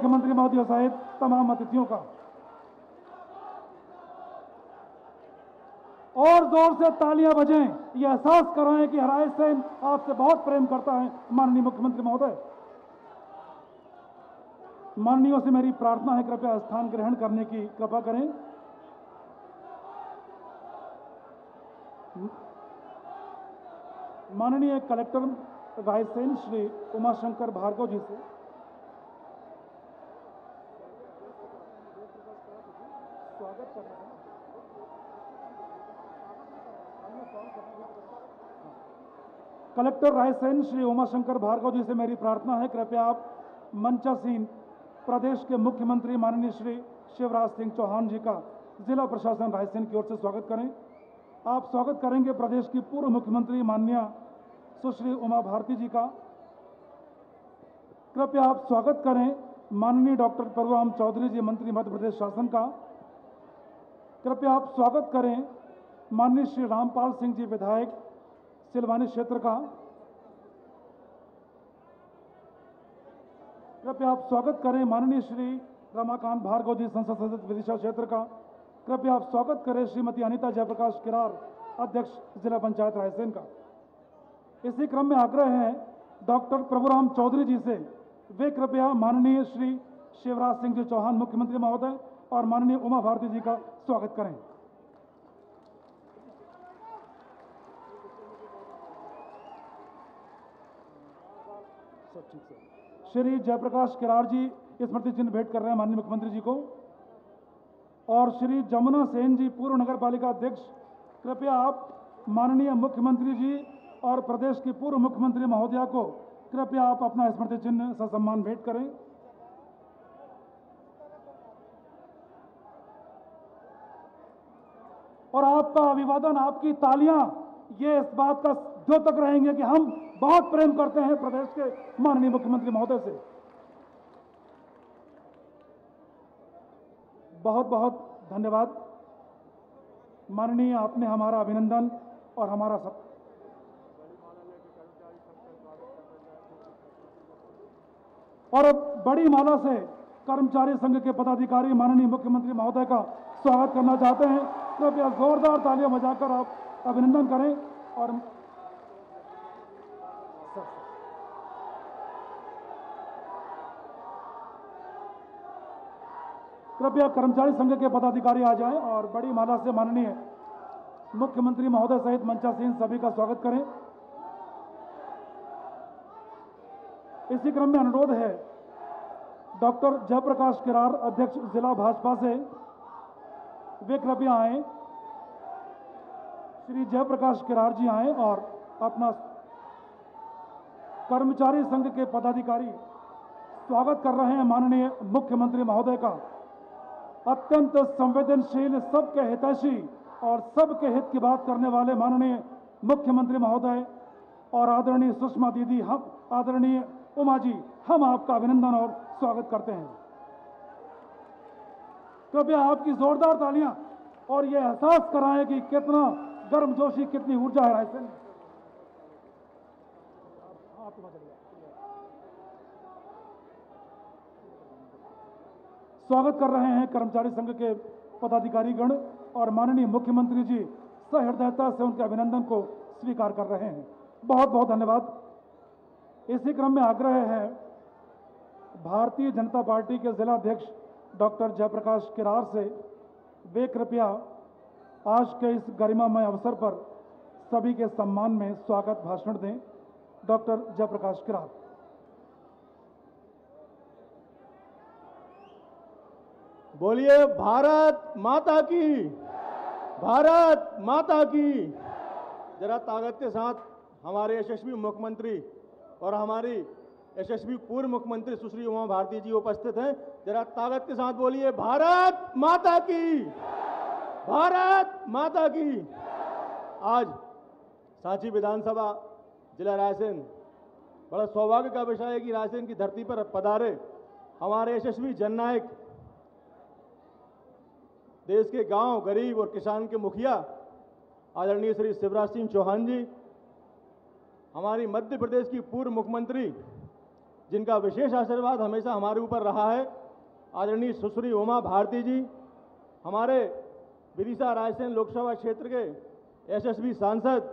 मुख्यमंत्री महोदय सहित तमाम अतिथियों का। और जोर से तालियां बजें, यह एहसास कराएं कि रायसेन आपसे बहुत प्रेम करता है माननीय मुख्यमंत्री महोदय। माननीयों से मेरी प्रार्थना है, कृपया स्थान ग्रहण करने की कृपा करें। माननीय कलेक्टर रायसेन श्री उमाशंकर भार्गव जी से स्वागत करना है। कलेक्टर रायसेन श्री उमाशंकर भार्गव जी से मेरी प्रार्थना है, कृपया आप मंचासीन प्रदेश के मुख्यमंत्री माननीय श्री शिवराज सिंह चौहान जी का जिला प्रशासन रायसेन की ओर से स्वागत करें। आप स्वागत करेंगे प्रदेश की पूर्व मुख्यमंत्री माननीय सुश्री उमा भारती जी का। कृपया आप स्वागत करें माननीय डॉक्टर प्रभुराम चौधरी जी, मंत्री मध्य प्रदेश शासन का। कृपया आप स्वागत करें माननीय श्री रामपाल सिंह जी, विधायक सिलवानी क्षेत्र का। कृपया आप स्वागत करें माननीय श्री रमाकांत भार्गव जी, संसद सदस्य विदिशा क्षेत्र का। कृपया आप स्वागत करें श्रीमती अनीता जयप्रकाश किरार, अध्यक्ष जिला पंचायत रायसेन का। इसी क्रम में आग्रह है डॉक्टर प्रभुराम चौधरी जी से, वे कृपया माननीय श्री शिवराज सिंह जी चौहान मुख्यमंत्री महोदय और माननीय उमा भारती जी का स्वागत करें। श्री जयप्रकाश किरार जी स्मृति चिन्ह भेंट कर रहे हैं माननीय मुख्यमंत्री जी को। और श्री जमुना सेन जी, पूर्व नगर पालिका अध्यक्ष, कृपया आप माननीय मुख्यमंत्री जी और प्रदेश की पूर्व मुख्यमंत्री महोदया को कृपया आप अपना स्मृति चिन्ह ससम्मान भेंट करें। और आपका अभिवादन, आपकी तालियां ये इस बात का द्योतक रहेंगे कि हम बहुत प्रेम करते हैं प्रदेश के माननीय मुख्यमंत्री महोदय से। बहुत बहुत धन्यवाद माननीय, आपने हमारा अभिनंदन और हमारा सब और बड़ी माला से कर्मचारी संघ के पदाधिकारी माननीय मुख्यमंत्री महोदय का स्वागत करना चाहते हैं। कृपया जोरदार तालियां बजाकर आप अभिनंदन करें। और कृपया कर्मचारी संघ के पदाधिकारी आ जाएं और बड़ी माला से माननीय मुख्यमंत्री महोदय सहित मंचासीन सभी का स्वागत करें। इसी क्रम में अनुरोध है डॉक्टर जयप्रकाश किरार, अध्यक्ष जिला भाजपा से, वे कृपया आए। श्री जयप्रकाश किरार जी आए और अपना कर्मचारी संघ के पदाधिकारी स्वागत कर रहे हैं माननीय मुख्यमंत्री महोदय का। अत्यंत संवेदनशील, सबके हितैषी और सबके हित की बात करने वाले माननीय मुख्यमंत्री महोदय और आदरणीय सुषमा दीदी, हम आदरणीय उमा जी, हम आपका अभिनंदन और स्वागत करते हैं। कृपया आपकी जोरदार तालियां और यह एहसास कराएं कि कितना गर्मजोशी, कितनी ऊर्जा है रायसेन में। स्वागत कर रहे हैं कर्मचारी संघ के पदाधिकारी गण और माननीय मुख्यमंत्री जी सहृदयता से उनके अभिनंदन को स्वीकार कर रहे हैं। बहुत बहुत धन्यवाद। इसी क्रम में आग्रह है भारतीय जनता पार्टी के जिला अध्यक्ष डॉक्टर जयप्रकाश किरार से, वे कृपया आज के इस गरिमामय अवसर पर सभी के सम्मान में स्वागत भाषण दें। डॉक्टर जयप्रकाश किरार। बोलिए भारत माता की, भारत माता की। जरा ताकत के साथ हमारे यशस्वी मुख्यमंत्री और हमारी यशस्वी पूर्व मुख्यमंत्री सुश्री उमा भारती जी उपस्थित हैं। जरा ताकत के साथ बोलिए भारत माता की, भारत माता की। आज सांची विधानसभा जिला रायसेन, बड़ा सौभाग्य का विषय है कि रायसेन की धरती पर पधारे हमारे यशस्वी जननायक, देश के गांव, गरीब और किसान के मुखिया आदरणीय श्री शिवराज सिंह चौहान जी, हमारी मध्य प्रदेश की पूर्व मुख्यमंत्री जिनका विशेष आशीर्वाद हमेशा हमारे ऊपर रहा है, आदरणीय सुश्री उमा भारती जी, हमारे विदिशा रायसेन लोकसभा क्षेत्र के यशस्वी सांसद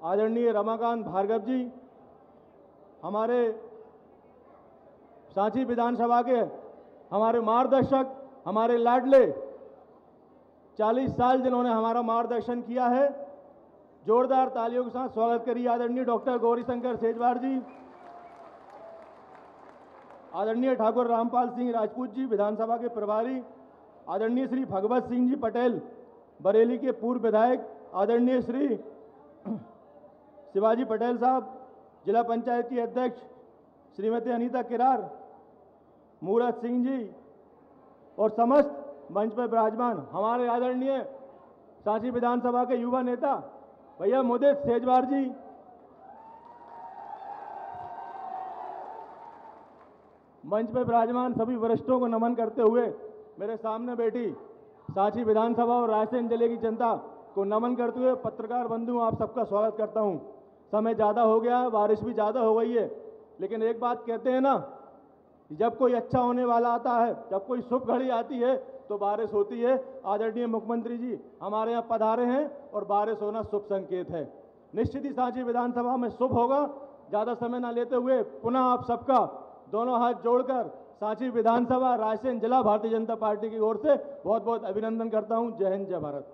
आदरणीय रमाकांत भार्गव जी, हमारे सांची विधानसभा के हमारे मार्गदर्शक, हमारे लाडले, 40 साल जिन्होंने हमारा मार्गदर्शन किया है, जोरदार तालियों के साथ स्वागत करिए आदरणीय डॉक्टर गौरीशंकर सेजवार जी, आदरणीय ठाकुर रामपाल सिंह राजपूत जी विधानसभा के प्रभारी, आदरणीय श्री भगवत सिंह जी पटेल बरेली के पूर्व विधायक, आदरणीय श्री शिवाजी पटेल साहब जिला पंचायत की अध्यक्ष, श्रीमती अनीता किरार, मूरत सिंह जी और समस्त मंच पर विराजमान हमारे आदरणीय सांची विधानसभा के युवा नेता भैया मुदित सेजवार जी, मंच पर विराजमान सभी वरिष्ठों को नमन करते हुए मेरे सामने बैठी सांची विधानसभा और रायसेन जिले की जनता को नमन करते हुए पत्रकार बंधु आप सबका स्वागत करता हूं। समय ज़्यादा हो गया, बारिश भी ज़्यादा हो गई है, लेकिन एक बात कहते हैं ना, जब कोई अच्छा होने वाला आता है, जब कोई शुभ घड़ी आती है तो बारिश होती है। आदरणीय मुख्यमंत्री जी हमारे यहाँ पधारे हैं और बारिश होना शुभ संकेत है। निश्चित ही सांची विधानसभा में शुभ होगा। ज़्यादा समय ना लेते हुए पुनः आप सबका दोनों हाथ जोड़कर सांची विधानसभा रायसेन जिला भारतीय जनता पार्टी की ओर से बहुत बहुत अभिनंदन करता हूं। जय हिंद, जय भारत।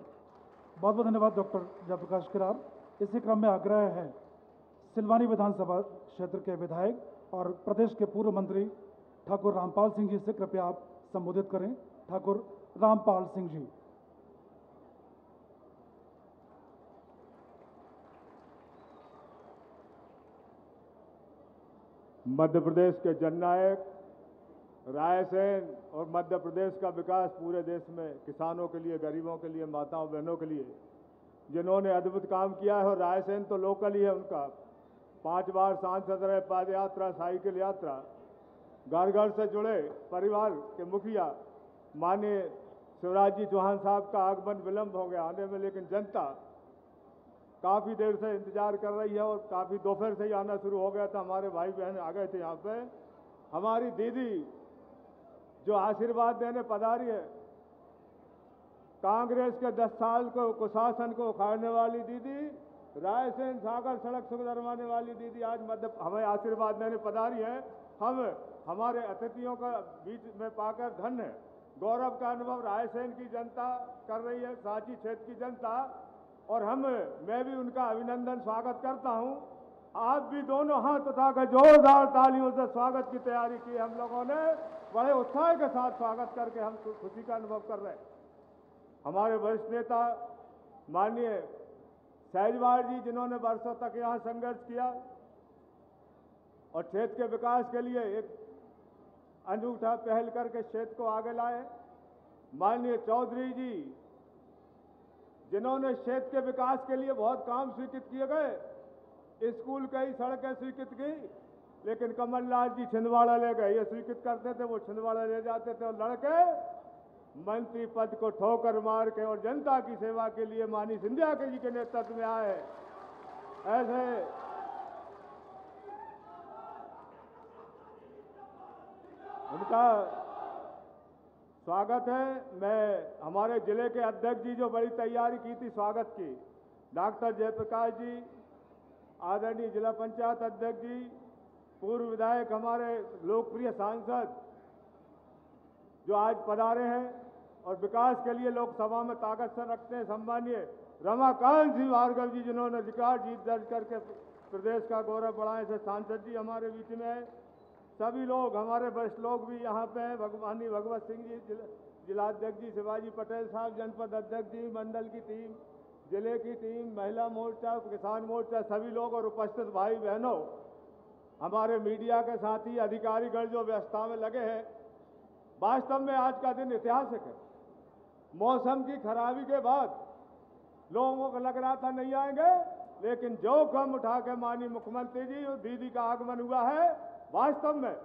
बहुत बहुत धन्यवाद डॉक्टर जयप्रकाश किरार। इसी क्रम में आग्रह है सिलवानी विधानसभा क्षेत्र के विधायक और प्रदेश के पूर्व मंत्री ठाकुर रामपाल सिंह जी से कृपया आप संबोधित करें। ठाकुर रामपाल सिंह जी। मध्य प्रदेश के जननायक, रायसेन और मध्य प्रदेश का विकास पूरे देश में किसानों के लिए, गरीबों के लिए, माताओं बहनों के लिए जिन्होंने अद्भुत काम किया है, और रायसेन तो लोकल ही है उनका। 5 बार सांसद रहे, पद यात्रा, साइकिल यात्रा, घर घर से जुड़े परिवार के मुखिया माननीय शिवराज जी चौहान साहब का आगमन विलंब हो गया आने में, लेकिन जनता काफ़ी देर से इंतजार कर रही है और काफ़ी दोपहर से ही आना शुरू हो गया था। हमारे भाई बहन आ गए थे यहाँ पे। हमारी दीदी जो आशीर्वाद देने पधारी है, कांग्रेस के 10 साल को कुशासन को उखाड़ने वाली दीदी, रायसेन सागर सड़क सुख दरवाने वाली दीदी आज हमें आशीर्वाद देने पधारी है। हम हमारे अतिथियों का बीच में पाकर धन्य है। गौरव का अनुभव रायसेन की जनता कर रही है, सांची क्षेत्र की जनता, और मैं भी उनका अभिनंदन स्वागत करता हूं। आप भी दोनों हाथ उठाकर जोरदार तालियों से स्वागत की तैयारी की। हम लोगों ने बड़े उत्साह के साथ स्वागत करके हम खुशी का अनुभव कर रहे हैं। हमारे वरिष्ठ नेता माननीय सेजवार जी, जिन्होंने वर्षों तक यहाँ संघर्ष किया और क्षेत्र के विकास के लिए एक अनूठा पहल करके क्षेत्र को आगे लाए। माननीय चौधरी जी, जिन्होंने क्षेत्र के विकास के लिए बहुत काम स्वीकृत किए गए, स्कूल कई सड़कें स्वीकृत की, लेकिन कमलनाथ जी छिंदवाड़ा ले गए। ये स्वीकृत करते थे, वो छिंदवाड़ा ले जाते थे, और लड़के मंत्री पद को ठोकर मार के और जनता की सेवा के लिए माननीय सिंधिया के जी के नेतृत्व में आए। ऐसे उनका स्वागत है। मैं हमारे जिले के अध्यक्ष जी जो बड़ी तैयारी की थी स्वागत की, डॉक्टर जयप्रकाश जी, आदरणीय जिला पंचायत अध्यक्ष जी, पूर्व विधायक, हमारे लोकप्रिय सांसद जो आज पधारे हैं और विकास के लिए लोकसभा में ताकत से रखते हैं, सम्मानीय रमाकांत सिंह भार्गव जी, जिन्होंने रिकॉर्ड जीत दर्ज करके प्रदेश का गौरव बढ़ाए, से सांसद जी हमारे बीच में है। सभी लोग, हमारे वरिष्ठ लोग भी यहाँ पे हैं। माननीय भगवत सिंह जी जिलाध्यक्ष जी, शिवाजी पटेल साहब जनपद अध्यक्ष जी, मंडल की टीम, जिले की टीम, महिला मोर्चा, किसान मोर्चा, सभी लोग और उपस्थित भाई बहनों, हमारे मीडिया के साथी, अधिकारीगण जो व्यवस्था में लगे हैं। वास्तव में आज का दिन ऐतिहासिक है। मौसम की खराबी के बाद लोगों को लग रहा था नहीं आएंगे, लेकिन जो कदम उठा के माननीय मुख्यमंत्री जी और दीदी का आगमन हुआ है, वास्तव में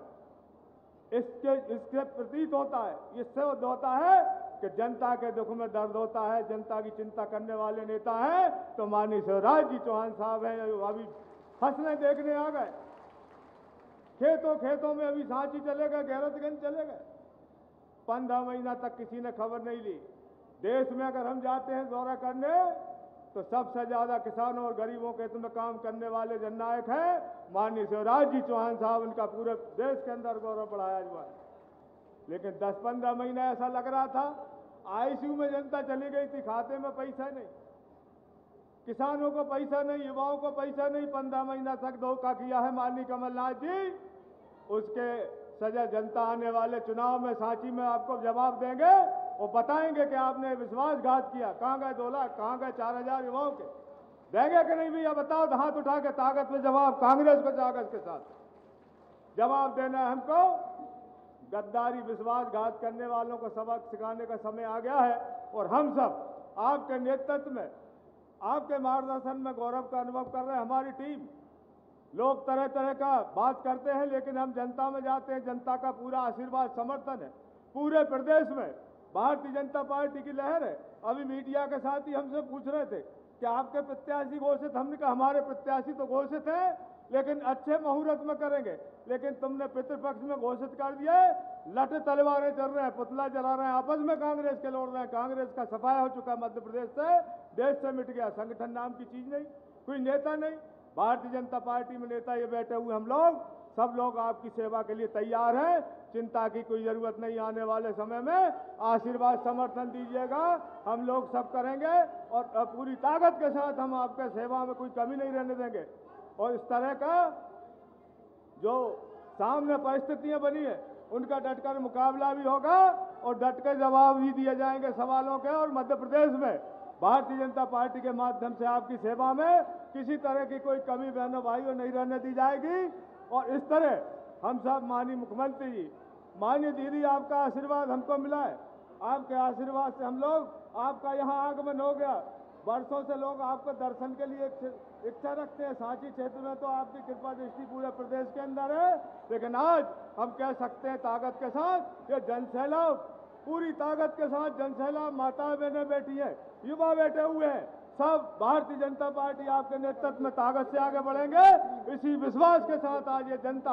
इसके प्रतीत होता है, इससे होता है कि जनता के दुख में दर्द होता है, जनता की चिंता करने वाले नेता हैं तो माननीय शिवराज जी चौहान साहब हैं। अभी फसलें देखने आ गए, खेतों खेतों में अभी सांची चले गए, गैरतगंज चले गए, 15 महीना तक किसी ने खबर नहीं ली। देश में अगर हम जाते हैं दौरा करने तो सबसे ज्यादा किसानों और गरीबों के हित में काम करने वाले जननायक हैं माननीय शिवराज जी चौहान साहब। उनका पूरे देश के अंदर गौरव बढ़ाया हुआ है। लेकिन 10-15 महीना ऐसा लग रहा था आईसीयू में जनता चली गई थी, खाते में पैसा नहीं, किसानों को पैसा नहीं, युवाओं को पैसा नहीं। 15 महीना तक धोखा किया है माननीय कमलनाथ जी। उसके सजा जनता आने वाले चुनाव में सांची में आपको जवाब देंगे और बताएंगे कि आपने विश्वासघात किया। कहां गए 2 लाख, कहां गए 4,000 युवाओं के? देंगे कि नहीं भैया बताओ? तो हाथ उठा के ताकत में जवाब, कांग्रेस को कागज के साथ जवाब देना है हमको। गद्दारी विश्वासघात करने वालों को सबक सिखाने का समय आ गया है और हम सब आपके नेतृत्व में, आपके मार्गदर्शन में गौरव का अनुभव कर रहे हैं। हमारी टीम, लोग तरह तरह का बात करते हैं लेकिन हम जनता में जाते हैं, जनता का पूरा आशीर्वाद समर्थन है। पूरे प्रदेश में भारतीय जनता पार्टी की लहर है। अभी मीडिया के साथ ही हमसे पूछ रहे थे कि आपके प्रत्याशी घोषित, हमने कहा हमारे प्रत्याशी तो घोषित हैं लेकिन अच्छे मुहूर्त में करेंगे। लेकिन तुमने पितृपक्ष में घोषित कर दिया, लठ तलवारें चल रहे हैं, पुतला जला रहे हैं, आपस में कांग्रेस के लड़ रहे हैं। कांग्रेस का सफाया हो चुका मध्य प्रदेश से, देश से मिट गया। संगठन नाम की चीज नहीं, कोई नेता नहीं। भारतीय जनता पार्टी में नेता ये बैठे हुए हम लोग, सब लोग आपकी सेवा के लिए तैयार हैं। चिंता की कोई जरूरत नहीं। आने वाले समय में आशीर्वाद समर्थन दीजिएगा, हम लोग सब करेंगे और पूरी ताकत के साथ हम आपके सेवा में कोई कमी नहीं रहने देंगे। और इस तरह का जो सामने परिस्थितियां बनी है उनका डटकर मुकाबला भी होगा और डट कर जवाब भी दिए जाएंगे सवालों के। और मध्य प्रदेश में भारतीय जनता पार्टी के माध्यम से आपकी सेवा में किसी तरह की कोई कमी बहनों भाइयों नहीं रहने दी जाएगी। और इस तरह हम सब माननीय मुख्यमंत्री जी, माननीय दीदी, आपका आशीर्वाद हमको मिला है। आपके आशीर्वाद से हम लोग, आपका यहाँ आगमन हो गया। वर्षों से लोग आपको दर्शन के लिए इच्छा रखते हैं। सांची क्षेत्र में तो आपकी कृपा दृष्टि पूरे प्रदेश के अंदर है, लेकिन आज हम कह सकते हैं ताकत के साथ ये जनसैलाब, पूरी ताकत के साथ जनसैलाब, माताएं बहनें बैठी है, युवा बैठे हुए हैं, सब भारतीय जनता पार्टी आपके नेतृत्व में ताकत से आगे बढ़ेंगे। इसी विश्वास के साथ आज ये जनता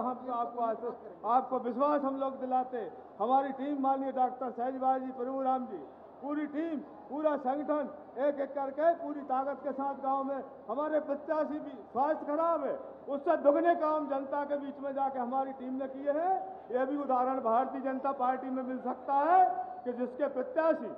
आपको विश्वास हम लोग दिलाते। हमारी टीम माननीय डॉक्टर सहजवार जी, प्रभुराम जी, पूरी टीम, पूरा संगठन एक एक करके पूरी ताकत के साथ गांव में, हमारे प्रत्याशी भी स्वास्थ्य खराब है, उससे दुगने काम जनता के बीच में जाके हमारी टीम ने किए हैं। यह भी उदाहरण भारतीय जनता पार्टी में मिल सकता है कि जिसके प्रत्याशी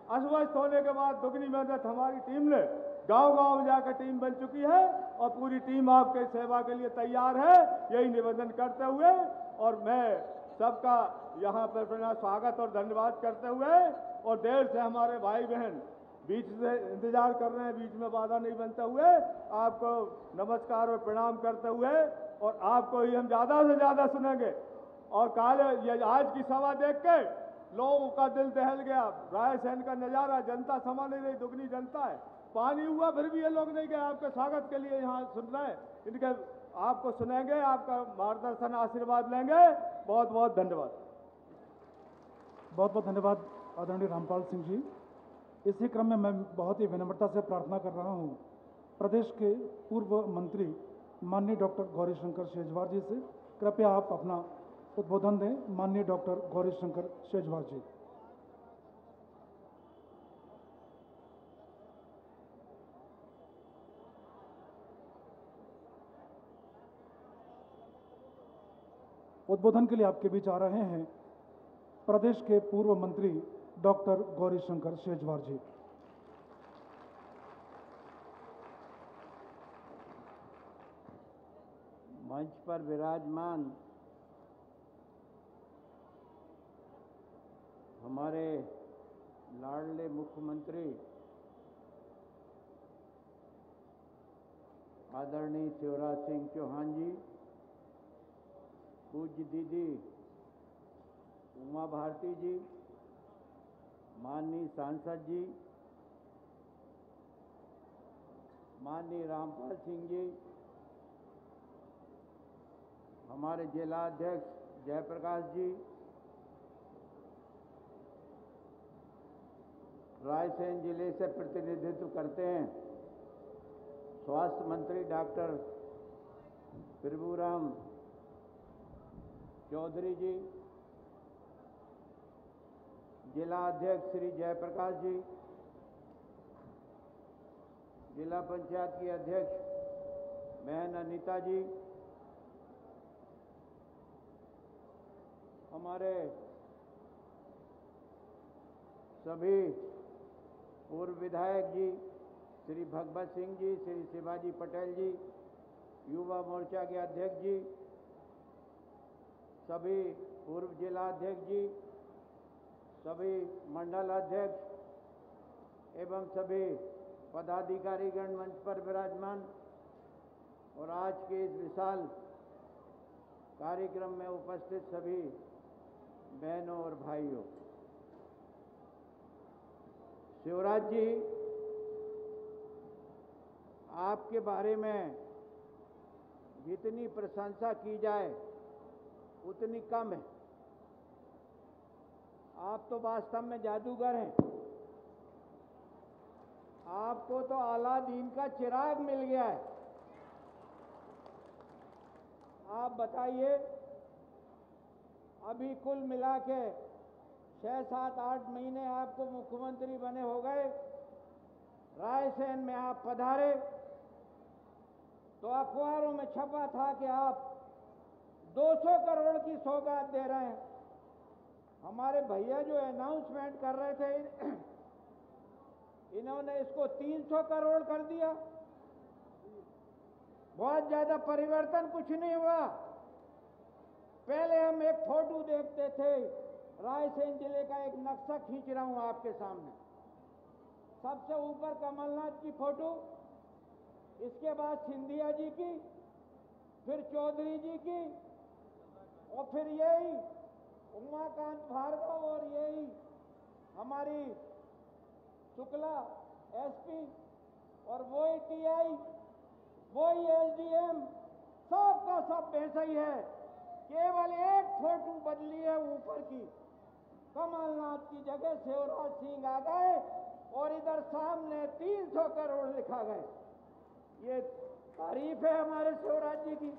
अस्वस्थ होने के बाद दुगनी मेहनत हमारी टीम ने गांव-गांव में जाकर टीम बन चुकी है और पूरी टीम आपके सेवा के लिए तैयार है। यही निवेदन करते हुए और मैं सबका यहाँ पर अपना स्वागत और धन्यवाद करते हुए, और देर से हमारे भाई बहन बीच से इंतजार कर रहे हैं, बीच में बाधा नहीं बनते हुए आपको नमस्कार और प्रणाम करते हुए, और आपको ही हम ज्यादा से ज्यादा सुनेंगे। और काले ये आज की सभा देख के लोगों का दिल दहल गया। रायसेन का नजारा, जनता समा नहीं रही, दुगनी जनता है। पानी हुआ फिर भी ये लोग नहीं गए आपके स्वागत के लिए यहाँ सुन रहे हैं। इनके आपको सुनेंगे, आपका मार्गदर्शन आशीर्वाद लेंगे। बहुत बहुत धन्यवाद। बहुत बहुत धन्यवाद आदरणीय रामपाल सिंह जी। इसी क्रम में मैं बहुत ही विनम्रता से प्रार्थना कर रहा हूँ प्रदेश के पूर्व मंत्री माननीय डॉक्टर गौरीशंकर शेजवार जी से, कृपया आप अपना उद्बोधन दें। माननीय डॉक्टर गौरीशंकर शेजवार जी। उद्बोधन के लिए आपके बीच आ रहे हैं प्रदेश के पूर्व मंत्री डॉक्टर गौरीशंकर शेजवार जी। मंच पर विराजमान हमारे लाडले मुख्यमंत्री आदरणीय शिवराज सिंह चौहान जी, पूज्य दीदी उमा भारती जी, माननीय सांसद जी, माननीय रामपाल सिंह जी, हमारे जिला अध्यक्ष जयप्रकाश जी, रायसेन जिले से प्रतिनिधित्व करते हैं स्वास्थ्य मंत्री डॉक्टर प्रभुराम चौधरी जी, जिला अध्यक्ष श्री जयप्रकाश जी, जिला पंचायत की अध्यक्ष बहन अनीता जी, हमारे सभी पूर्व विधायक जी श्री भगवत सिंह जी, श्री शिवाजी पटेल जी, युवा मोर्चा के अध्यक्ष जी, सभी पूर्व जिला अध्यक्ष जी, सभी मंडल अध्यक्ष एवं सभी पदाधिकारीगण मंच पर विराजमान और आज के इस विशाल कार्यक्रम में उपस्थित सभी बहनों और भाइयों, शिवराज जी, आपके बारे में जितनी प्रशंसा की जाए उतनी कम है। आप तो वास्तव में जादूगर हैं। आपको तो अलादीन का चिराग मिल गया है। आप बताइए, अभी कुल मिला के 6, 7, 8 महीने आपको मुख्यमंत्री बने हो गए। रायसेन में आप पधारे तो अखबारों में छपा था कि आप 200 करोड़ की सौगात दे रहे हैं। हमारे भैया जो अनाउंसमेंट कर रहे थे, इन्होंने इसको 300 करोड़ कर दिया। बहुत ज्यादा परिवर्तन कुछ नहीं हुआ। पहले हम एक फोटो देखते थे, रायसेन जिले का एक नक्शा खींच रहा हूं आपके सामने। सबसे ऊपर कमलनाथ की फोटो, इसके बाद सिंधिया जी की, फिर चौधरी जी की, और फिर यही उमाकांत भार्गव और यही हमारी शुक्ला एसपी और वही टीआई, वही एसडीएम, सब का सब वैसा ही है। केवल एक फोटो बदली है ऊपर की। कमलनाथ की जगह शिवराज सिंह आ गए और इधर सामने 300 करोड़ लिखा गया। ये तारीफ है हमारे शिवराज जी की।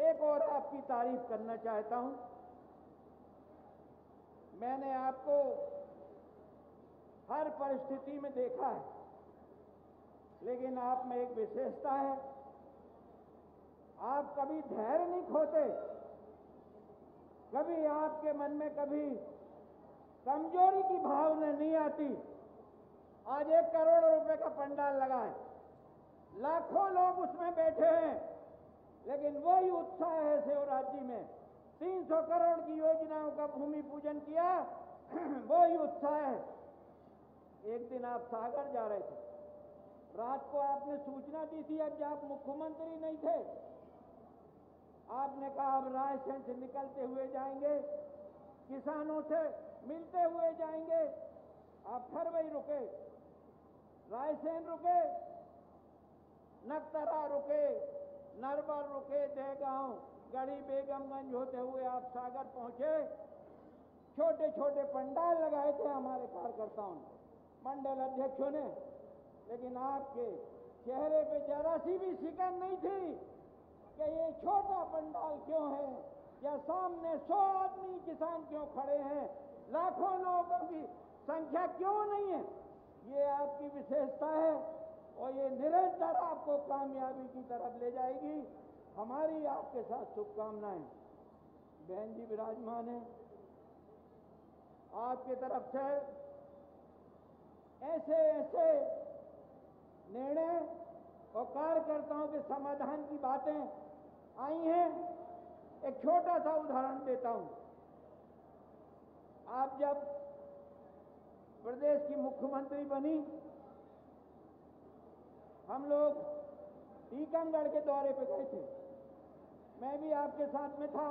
एक और आपकी तारीफ करना चाहता हूं। मैंने आपको हर परिस्थिति में देखा है, लेकिन आप में एक विशेषता है, आप कभी धैर्य नहीं खोते। कभी आपके मन में कभी कमजोरी की भावना नहीं आती। आज 1 करोड़ रुपए का पंडाल लगा है, लाखों लोग उसमें बैठे हैं, लेकिन वही उत्साह है शिवराज जी में। 300 करोड़ की योजनाओं का भूमि पूजन किया, वही उत्साह है। एक दिन आप सागर जा रहे थे, रात को आपने सूचना दी थी, अब आप मुख्यमंत्री नहीं थे। आपने कहा अब रायसेन से निकलते हुए जाएंगे, किसानों से मिलते हुए जाएंगे। आप खरवई रुके, रायसेन रुके, नकतरा रुके, नरवर रुके, देगांव, गढ़ी बेगमगंज होते हुए आप सागर पहुंचे। छोटे छोटे पंडाल लगाए थे हमारे कार्यकर्ताओं ने, मंडल अध्यक्षों ने, लेकिन आपके चेहरे पे जरा सी भी शिकन नहीं थी कि ये छोटा पंडाल क्यों है, या सामने 100 आदमी किसान क्यों खड़े हैं, लाखों लोगों की संख्या क्यों नहीं है। ये आपकी विशेषता है और ये निरंतर आपको कामयाबी की तरफ ले जाएगी। हमारी आपके साथ शुभकामनाएं। बहन जी विराजमान है, आपकी तरफ से ऐसे ऐसे निर्णय और कार्यकर्ताओं के समाधान की बातें आई हैं। एक छोटा सा उदाहरण देता हूं। आप जब प्रदेश की मुख्यमंत्री बनी, हम लोग टीकमगढ़ के दौरे पे गए थे, मैं भी आपके साथ में था।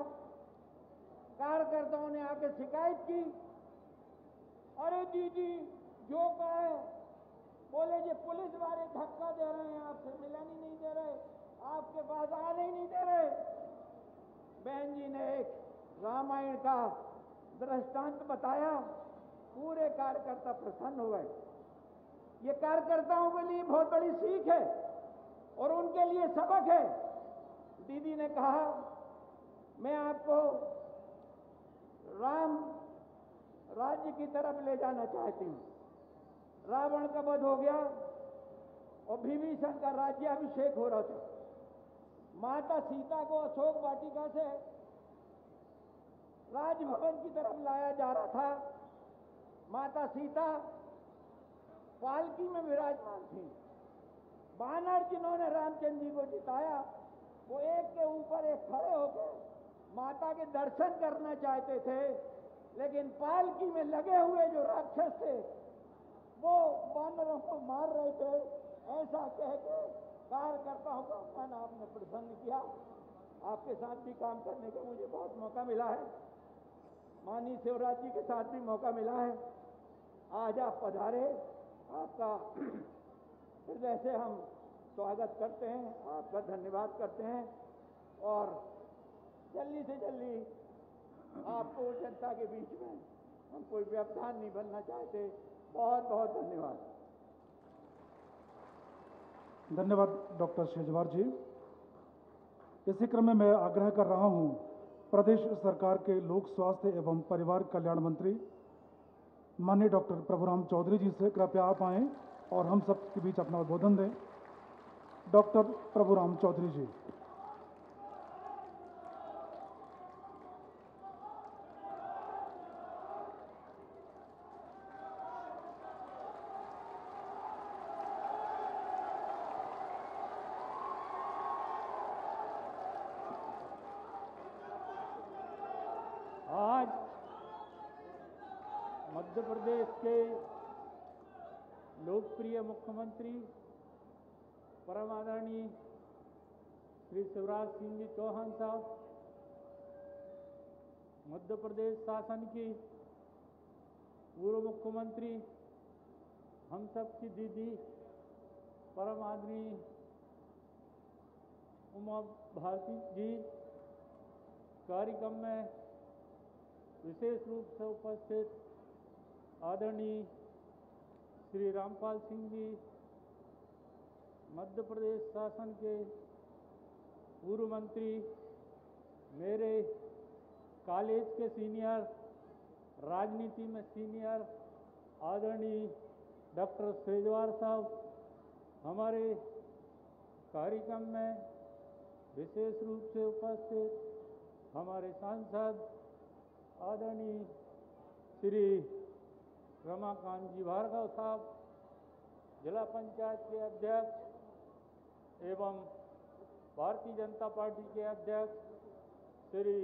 कार्यकर्ताओं ने आके शिकायत की, अरे दीदी जो कहा है, बोले जी पुलिस वाले धक्का दे रहे हैं, आपसे मिलन ही नहीं दे रहे, आपके पास आने ही नहीं दे रहे। बहन जी ने एक रामायण का दृष्टांत बताया, पूरे कार्यकर्ता प्रसन्न हो गए। ये कार्यकर्ताओं के लिए बहुत बड़ी सीख है और उनके लिए सबक है। दीदी ने कहा, मैं आपको राम राज्य की तरफ ले जाना चाहती हूं। रावण का वध हो गया और विभीषण का राज्याभिषेक हो रहा था। माता सीता को अशोक वाटिका से राजभवन की तरफ लाया जा रहा था। माता सीता पालकी में विराजमान थी। बानर जिन्होंने रामचंद्र जी को जिताया, वो एक के ऊपर एक खड़े होकर माता के दर्शन करना चाहते थे, लेकिन पालकी में लगे हुए जो राक्षस थे वो बानरों को मार रहे थे। ऐसा कह के कार्यकर्ताओं का अपमान आपने प्रसन्न किया। आपके साथ भी काम करने का मुझे बहुत मौका मिला है। माननीय शिवराज जी के साथ भी मौका मिला है। आज आप पधारे, आपका हृदय से हम स्वागत करते हैं, आपका धन्यवाद करते हैं और जल्दी से जल्दी आपको जनता के बीच में हम कोई व्यवधान नहीं बनना चाहते। बहुत बहुत धन्यवाद। धन्यवाद डॉक्टर शेजवार जी। इसी क्रम में मैं आग्रह कर रहा हूं प्रदेश सरकार के लोक स्वास्थ्य एवं परिवार कल्याण मंत्री माननीय डॉक्टर प्रभुराम चौधरी जी से कृपया आप आएं और हम सब के बीच अपना उद्बोधन दें। डॉक्टर प्रभुराम चौधरी जी। आज मध्य प्रदेश के लोकप्रिय मुख्यमंत्री परम आदरणीय श्री शिवराज सिंह जी चौहान साहब, मध्य प्रदेश शासन की पूर्व मुख्यमंत्री हम सब की दीदी परम आदरणीय उमा भारती जी, कार्यक्रम में विशेष रूप से उपस्थित आदरणीय श्री रामपाल सिंह जी, मध्य प्रदेश शासन के पूर्व मंत्री, मेरे कॉलेज के सीनियर, राजनीति में सीनियर आदरणीय डॉक्टर शेजवार साहब, हमारे कार्यक्रम में विशेष रूप से उपस्थित हमारे सांसद आदरणीय श्री रमाकांत जी भार्गव साहब, जिला पंचायत के अध्यक्ष एवं भारतीय जनता पार्टी के अध्यक्ष श्री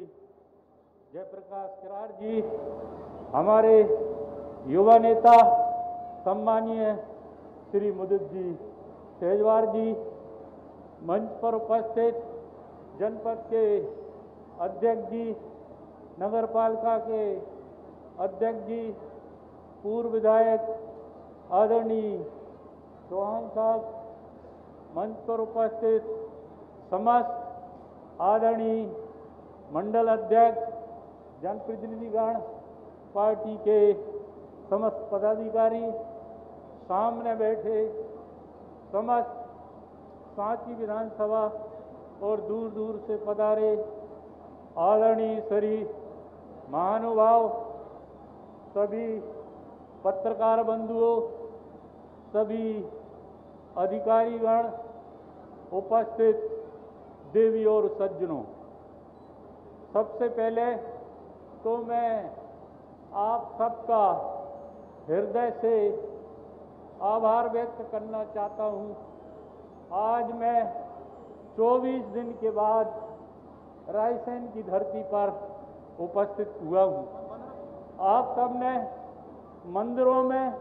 जयप्रकाश किरार जी, हमारे युवा नेता सम्मानीय श्री मुदित जी शेजवार जी, मंच पर उपस्थित जनपद के अध्यक्ष जी, नगर पालिका के अध्यक्ष जी, पूर्व विधायक आदरणीय चौहान साहब, मंच पर उपस्थित समस्त आदरणीय मंडल अध्यक्ष, जनप्रतिनिधिगण, पार्टी के समस्त पदाधिकारी, सामने बैठे समस्त सांची विधानसभा और दूर दूर से पधारे आदरणीय श्री महानुभाव, सभी पत्रकार बंधुओं, सभी अधिकारीगण, उपस्थित देवी और सज्जनों, सबसे पहले तो मैं आप सबका हृदय से आभार व्यक्त करना चाहता हूं। आज मैं 24 दिन के बाद रायसेन की धरती पर उपस्थित हुआ हूं। आप सबने मंदिरों में,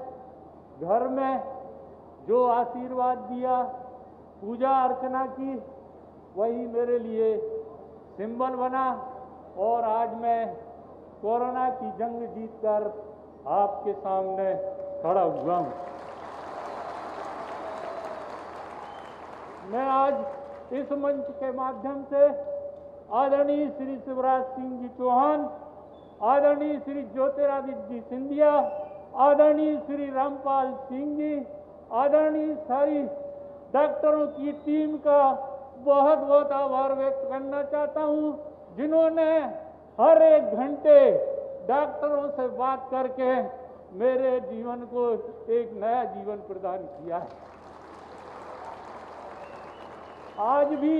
घर में जो आशीर्वाद दिया, पूजा अर्चना की, वही मेरे लिए सिंबल बना और आज मैं कोरोना की जंग जीतकर आपके सामने खड़ा हुआ हूं। मैं आज इस मंच के माध्यम से आदरणीय श्री शिवराज सिंह जी चौहान, आदरणीय श्री ज्योतिरादित्य जी सिंधिया, आदरणीय श्री रामपाल सिंह जी, आदरणीय सारी डॉक्टरों की टीम का बहुत बहुत आभार व्यक्त करना चाहता हूं, जिन्होंने हर एक घंटे डॉक्टरों से बात करके मेरे जीवन को एक नया जीवन प्रदान किया है। आज भी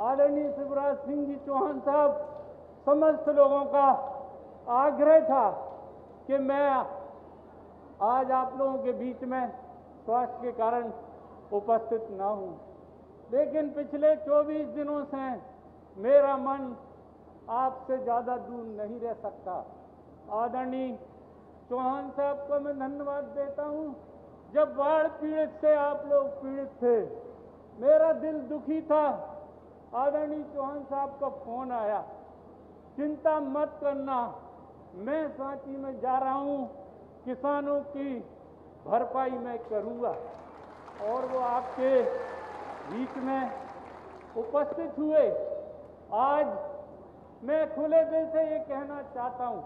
आदरणीय शिवराज सिंह जी चौहान साहब, समस्त लोगों का आग्रह था कि मैं आज आप लोगों के बीच में स्वास्थ्य के कारण उपस्थित ना हूं, लेकिन पिछले 24 दिनों से मेरा मन आपसे ज्यादा दूर नहीं रह सकता। आदरणीय चौहान साहब को मैं धन्यवाद देता हूं। जब बाढ़ पीड़ित से आप लोग पीड़ित थे, मेरा दिल दुखी था। आदरणीय चौहान साहब का फोन आया, चिंता मत करना, मैं सांची में जा रहा हूं, किसानों की भरपाई मैं करूंगा। और वो आपके बीच में उपस्थित हुए। आज मैं खुले दिल से ये कहना चाहता हूं,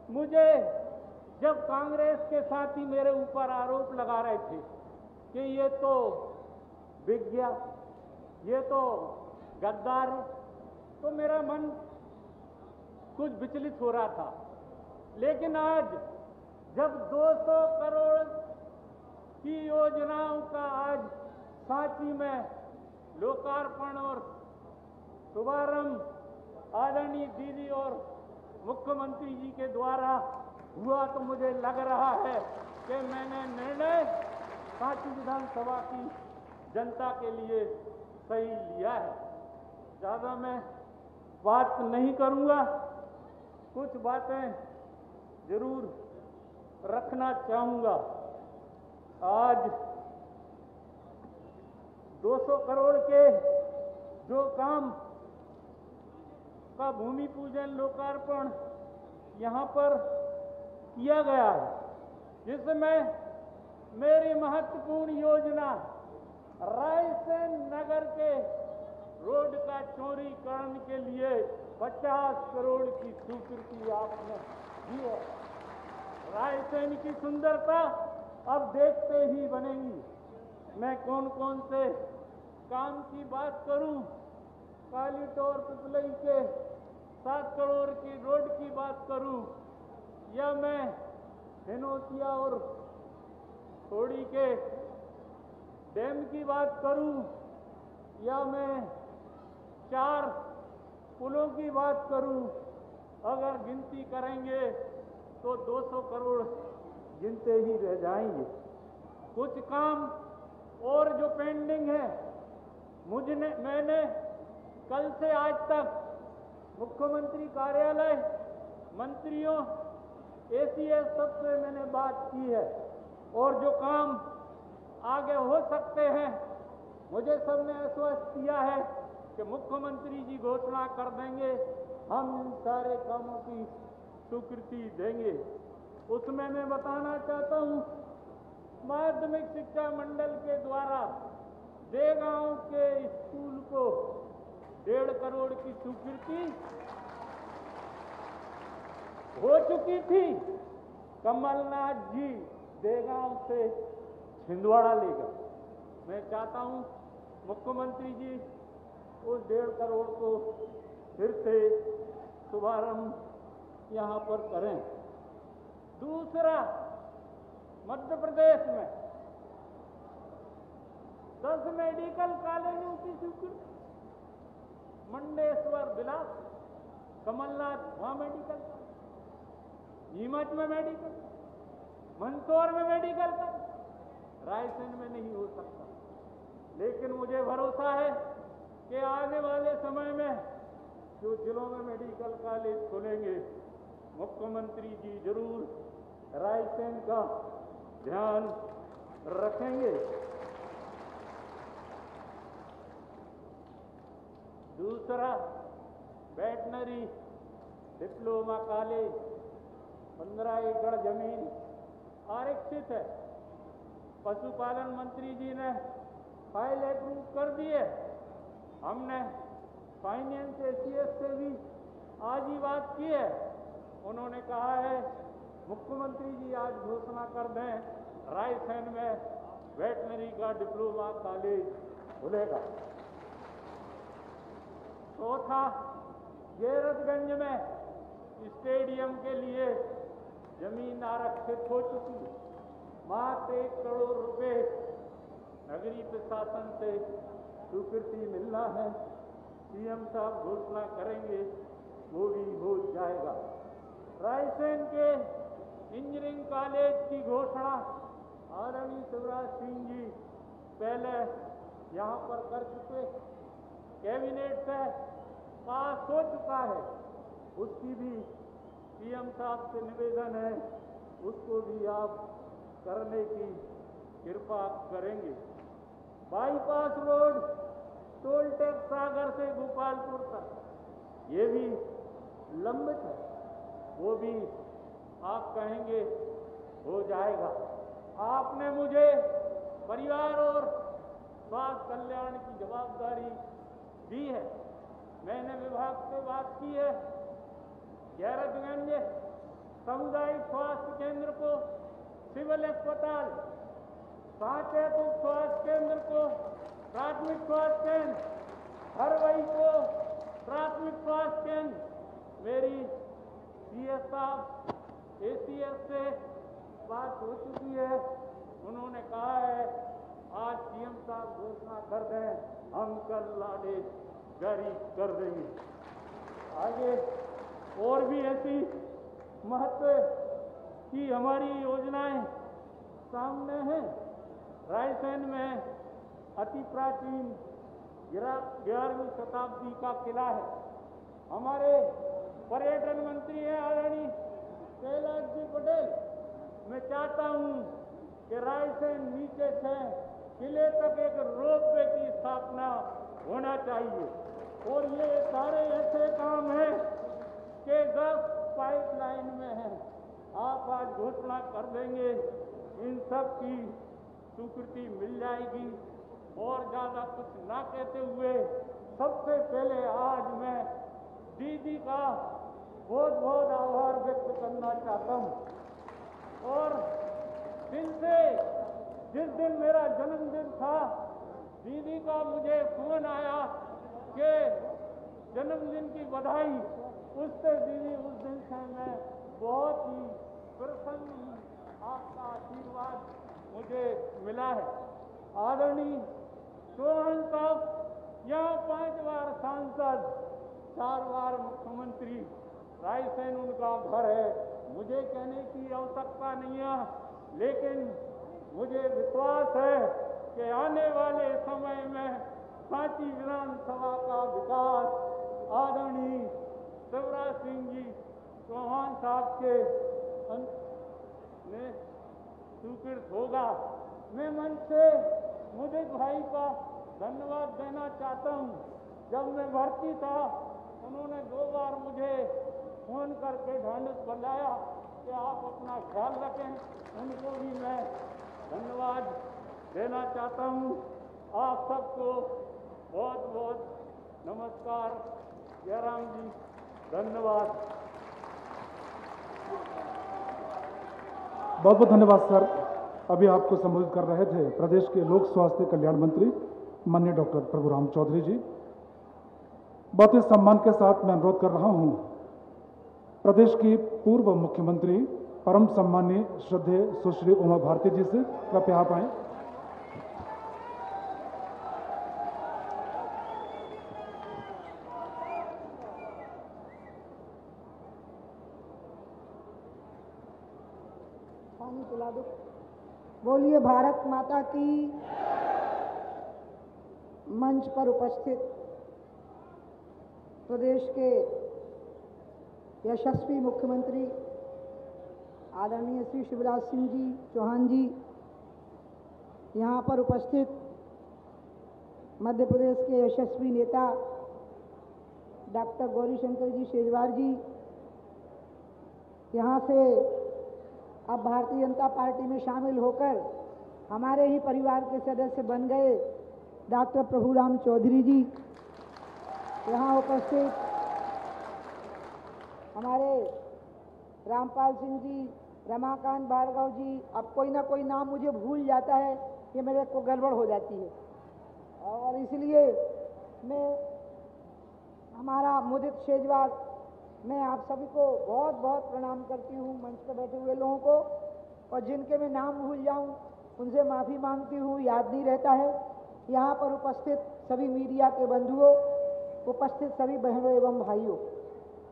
मुझे जब कांग्रेस के साथी मेरे ऊपर आरोप लगा रहे थे कि ये तो बिक गया, ये तो गद्दार है, तो मेरा मन कुछ विचलित हो रहा था। लेकिन आज जब 200 करोड़ की योजनाओं का आज सांची में लोकार्पण और शुभारंभ आदरणीय दीदी और मुख्यमंत्री जी के द्वारा हुआ, तो मुझे लग रहा है कि मैंने निर्णय सांची विधानसभा की जनता के लिए सही लिया है। ज्यादा मैं बात नहीं करूंगा, कुछ बातें जरूर रखना चाहूंगा। आज 200 करोड़ के जो काम का भूमि पूजन लोकार्पण यहां पर किया गया है, जिसमें मेरी महत्वपूर्ण योजना रायसेन नगर के रोड का चौड़ीकरण के लिए 50 करोड़ की स्वीकृति आपने दी है। रायसेन की सुंदरता अब देखते ही बनेगी। मैं कौन कौन से काम की बात करूं, कालीटोर पिपलई के 7 करोड़ की रोड की बात करूं, या मैं हिनोतिया और थोड़ी के डैम की बात करूं, या मैं 4 पुलों की बात करूं, अगर गिनती करेंगे तो 200 करोड़ गिनते ही रह जाएंगे। कुछ काम और जो पेंडिंग है, मैंने कल से आज तक मुख्यमंत्री कार्यालय, मंत्रियों, एसीएस सबसे मैंने बात की है, और जो काम आगे हो सकते हैं, मुझे सबने आश्वस्त किया है कि मुख्यमंत्री जी घोषणा कर देंगे, हम इन सारे कामों की स्वीकृति देंगे। उसमें मैं बताना चाहता हूं, माध्यमिक शिक्षा मंडल के द्वारा देगांव के स्कूल को 1.5 करोड़ की स्वीकृति हो चुकी थी। कमलनाथ जी देगांव से छिंदवाड़ा ले गए। मैं चाहता हूं मुख्यमंत्री जी उस 1.5 करोड़ को फिर से शुभारंभ यहां पर करें। दूसरा, मध्य प्रदेश में 10 मेडिकल कॉलेजों की स्वीकृति। मंडेश्वर, बिलास, कमलनाथ वहां मेडिकल कॉलेज, नीमच में मेडिकल, मंदसौर में मेडिकल कॉलेज, रायसेन में नहीं हो सकता। लेकिन मुझे भरोसा है कि आने वाले समय में जो जिलों में मेडिकल कॉलेज खुलेंगे, मुख्यमंत्री जी जरूर रायसेन का ध्यान रखेंगे। दूसरा, वेटनरी डिप्लोमा कॉलेज 15 एकड़ जमीन आरक्षित है। पशुपालन मंत्री जी ने फाइल अप्रूव कर दी है। हमने फाइनेंस एसीएस से भी आज ही बात की है। उन्होंने कहा है मुख्यमंत्री जी आज घोषणा कर दें, रायसेन में वेटनरी का डिप्लोमा कॉलेज खुलेगा। चौथा, गैरतगंज में स्टेडियम के लिए जमीन आरक्षित हो चुकी है। मात्र 1 करोड़ रुपए नगरीय प्रशासन से स्वीकृति मिलना है। सीएम साहब घोषणा करेंगे, वो भी हो जाएगा। रायसेन के इंजीनियरिंग कॉलेज की घोषणा आदरणीय शिवराज सिंह जी पहले यहाँ पर कर चुके, कैबिनेट से पास हो चुका है। उसकी भी सीएम साहब से निवेदन है, उसको भी आप करने की कृपा करेंगे। बाईपास रोड टोल टैक्स सागर से गोपालपुर तक ये भी लंबित है, वो भी आप कहेंगे हो जाएगा। आपने मुझे परिवार और स्वास्थ्य कल्याण की जवाबदारी दी है। मैंने विभाग से बात की है, गैरतगंज सामुदायिक स्वास्थ्य केंद्र को सिविल अस्पताल, सांचेत स्वास्थ्य केंद्र को प्राथमिक स्वास्थ्य केंद्र, हरवई को प्राथमिक स्वास्थ्य केंद्र। मेरी सीएस साहब एसीएस से बात हो चुकी है। उन्होंने कहा है आज सीएम साहब घोषणा कर दें, हम कल आदेश जारी कर देंगे। आगे और भी ऐसी महत्व की हमारी योजनाएं सामने हैं। रायसेन में अति प्राचीन 11वीं शताब्दी का किला है। हमारे पर्यटन मंत्री हैं आदरणीय कैलाश जी पटेल। मैं चाहता हूं कि रायसेन नीचे से किले तक एक रोपवे की स्थापना होना चाहिए। और ये सारे ऐसे काम हैं कि 10 पाइपलाइन में हैं। आप आज घोषणा कर देंगे, इन सब की स्वीकृति मिल जाएगी। और ज्यादा कुछ ना कहते हुए सबसे पहले आज मैं दीदी का बहुत बहुत आभार व्यक्त करना चाहता हूँ। और दिल से जिस दिन मेरा जन्मदिन था, दीदी का मुझे फोन आया कि जन्मदिन की बधाई। उससे दीदी उस दिन से मैं बहुत ही प्रसन्न हूँ। आपका आशीर्वाद मुझे मिला है। आदरणीय चौहान साहब यहाँ 5 बार सांसद, 4 बार मुख्यमंत्री, रायसेन उनका घर है। मुझे कहने की आवश्यकता नहीं है, लेकिन मुझे विश्वास है कि आने वाले समय में सांची विधानसभा का विकास आदरणीय शिवराज सिंह जी चौहान साहब के में स्वीकृत होगा। मैं मन से मुझे भाई का धन्यवाद देना चाहता हूँ। जब मैं भर्ती था, उन्होंने 2 बार मुझे फोन करके ढांढस बंधाया कि आप अपना ख्याल रखें। उनको भी मैं धन्यवाद देना चाहता हूँ। आप सबको बहुत बहुत नमस्कार। जयराम जी, धन्यवाद। बहुत बहुत धन्यवाद सर। अभी आपको संबोधित कर रहे थे प्रदेश के लोक स्वास्थ्य कल्याण मंत्री माननीय डॉक्टर प्रभुराम चौधरी जी। बहुत ही सम्मान के साथ मैं अनुरोध कर रहा हूं प्रदेश की पूर्व मुख्यमंत्री परम सम्मानीय श्रद्धेय सुश्री उमा भारती जी से, कृपया आप आएं। पानी पिला दो। बोलिए भारत माता की। मंच पर उपस्थित प्रदेश के यशस्वी मुख्यमंत्री आदरणीय श्री शिवराज सिंह जी चौहान जी, यहाँ पर उपस्थित मध्य प्रदेश के यशस्वी नेता डॉक्टर गौरीशंकर जी शेजवार जी, यहाँ से अब भारतीय जनता पार्टी में शामिल होकर हमारे ही परिवार के सदस्य बन गए डॉक्टर प्रभुराम चौधरी जी, यहाँ उपस्थित हमारे रामपाल सिंह जी, रमाकांत भार्गव जी। अब कोई ना कोई नाम मुझे भूल जाता है, ये मेरे को गड़बड़ हो जाती है, और इसलिए मैं हमारा मुदित शेजवार, मैं आप सभी को बहुत बहुत प्रणाम करती हूँ, मंच पर बैठे हुए लोगों को, और जिनके मैं नाम भूल जाऊँ उनसे माफ़ी मांगती हूँ, याद नहीं रहता है। यहाँ पर उपस्थित सभी मीडिया के बंधुओं, उपस्थित सभी बहनों एवं भाइयों,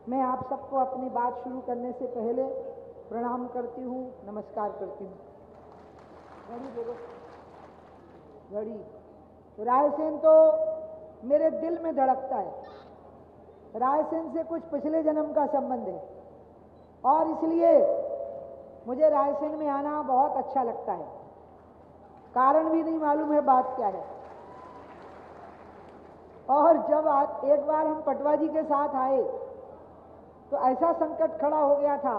मैं आप सबको अपनी बात शुरू करने से पहले प्रणाम करती हूँ, नमस्कार करती हूँ। घड़ी देखो, घड़ी। तो रायसेन तो मेरे दिल में धड़कता है। रायसेन से कुछ पिछले जन्म का संबंध है और इसलिए मुझे रायसेन में आना बहुत अच्छा लगता है। कारण भी नहीं मालूम है बात क्या है। और जब एक बार हम पटवा जी के साथ आए तो ऐसा संकट खड़ा हो गया था,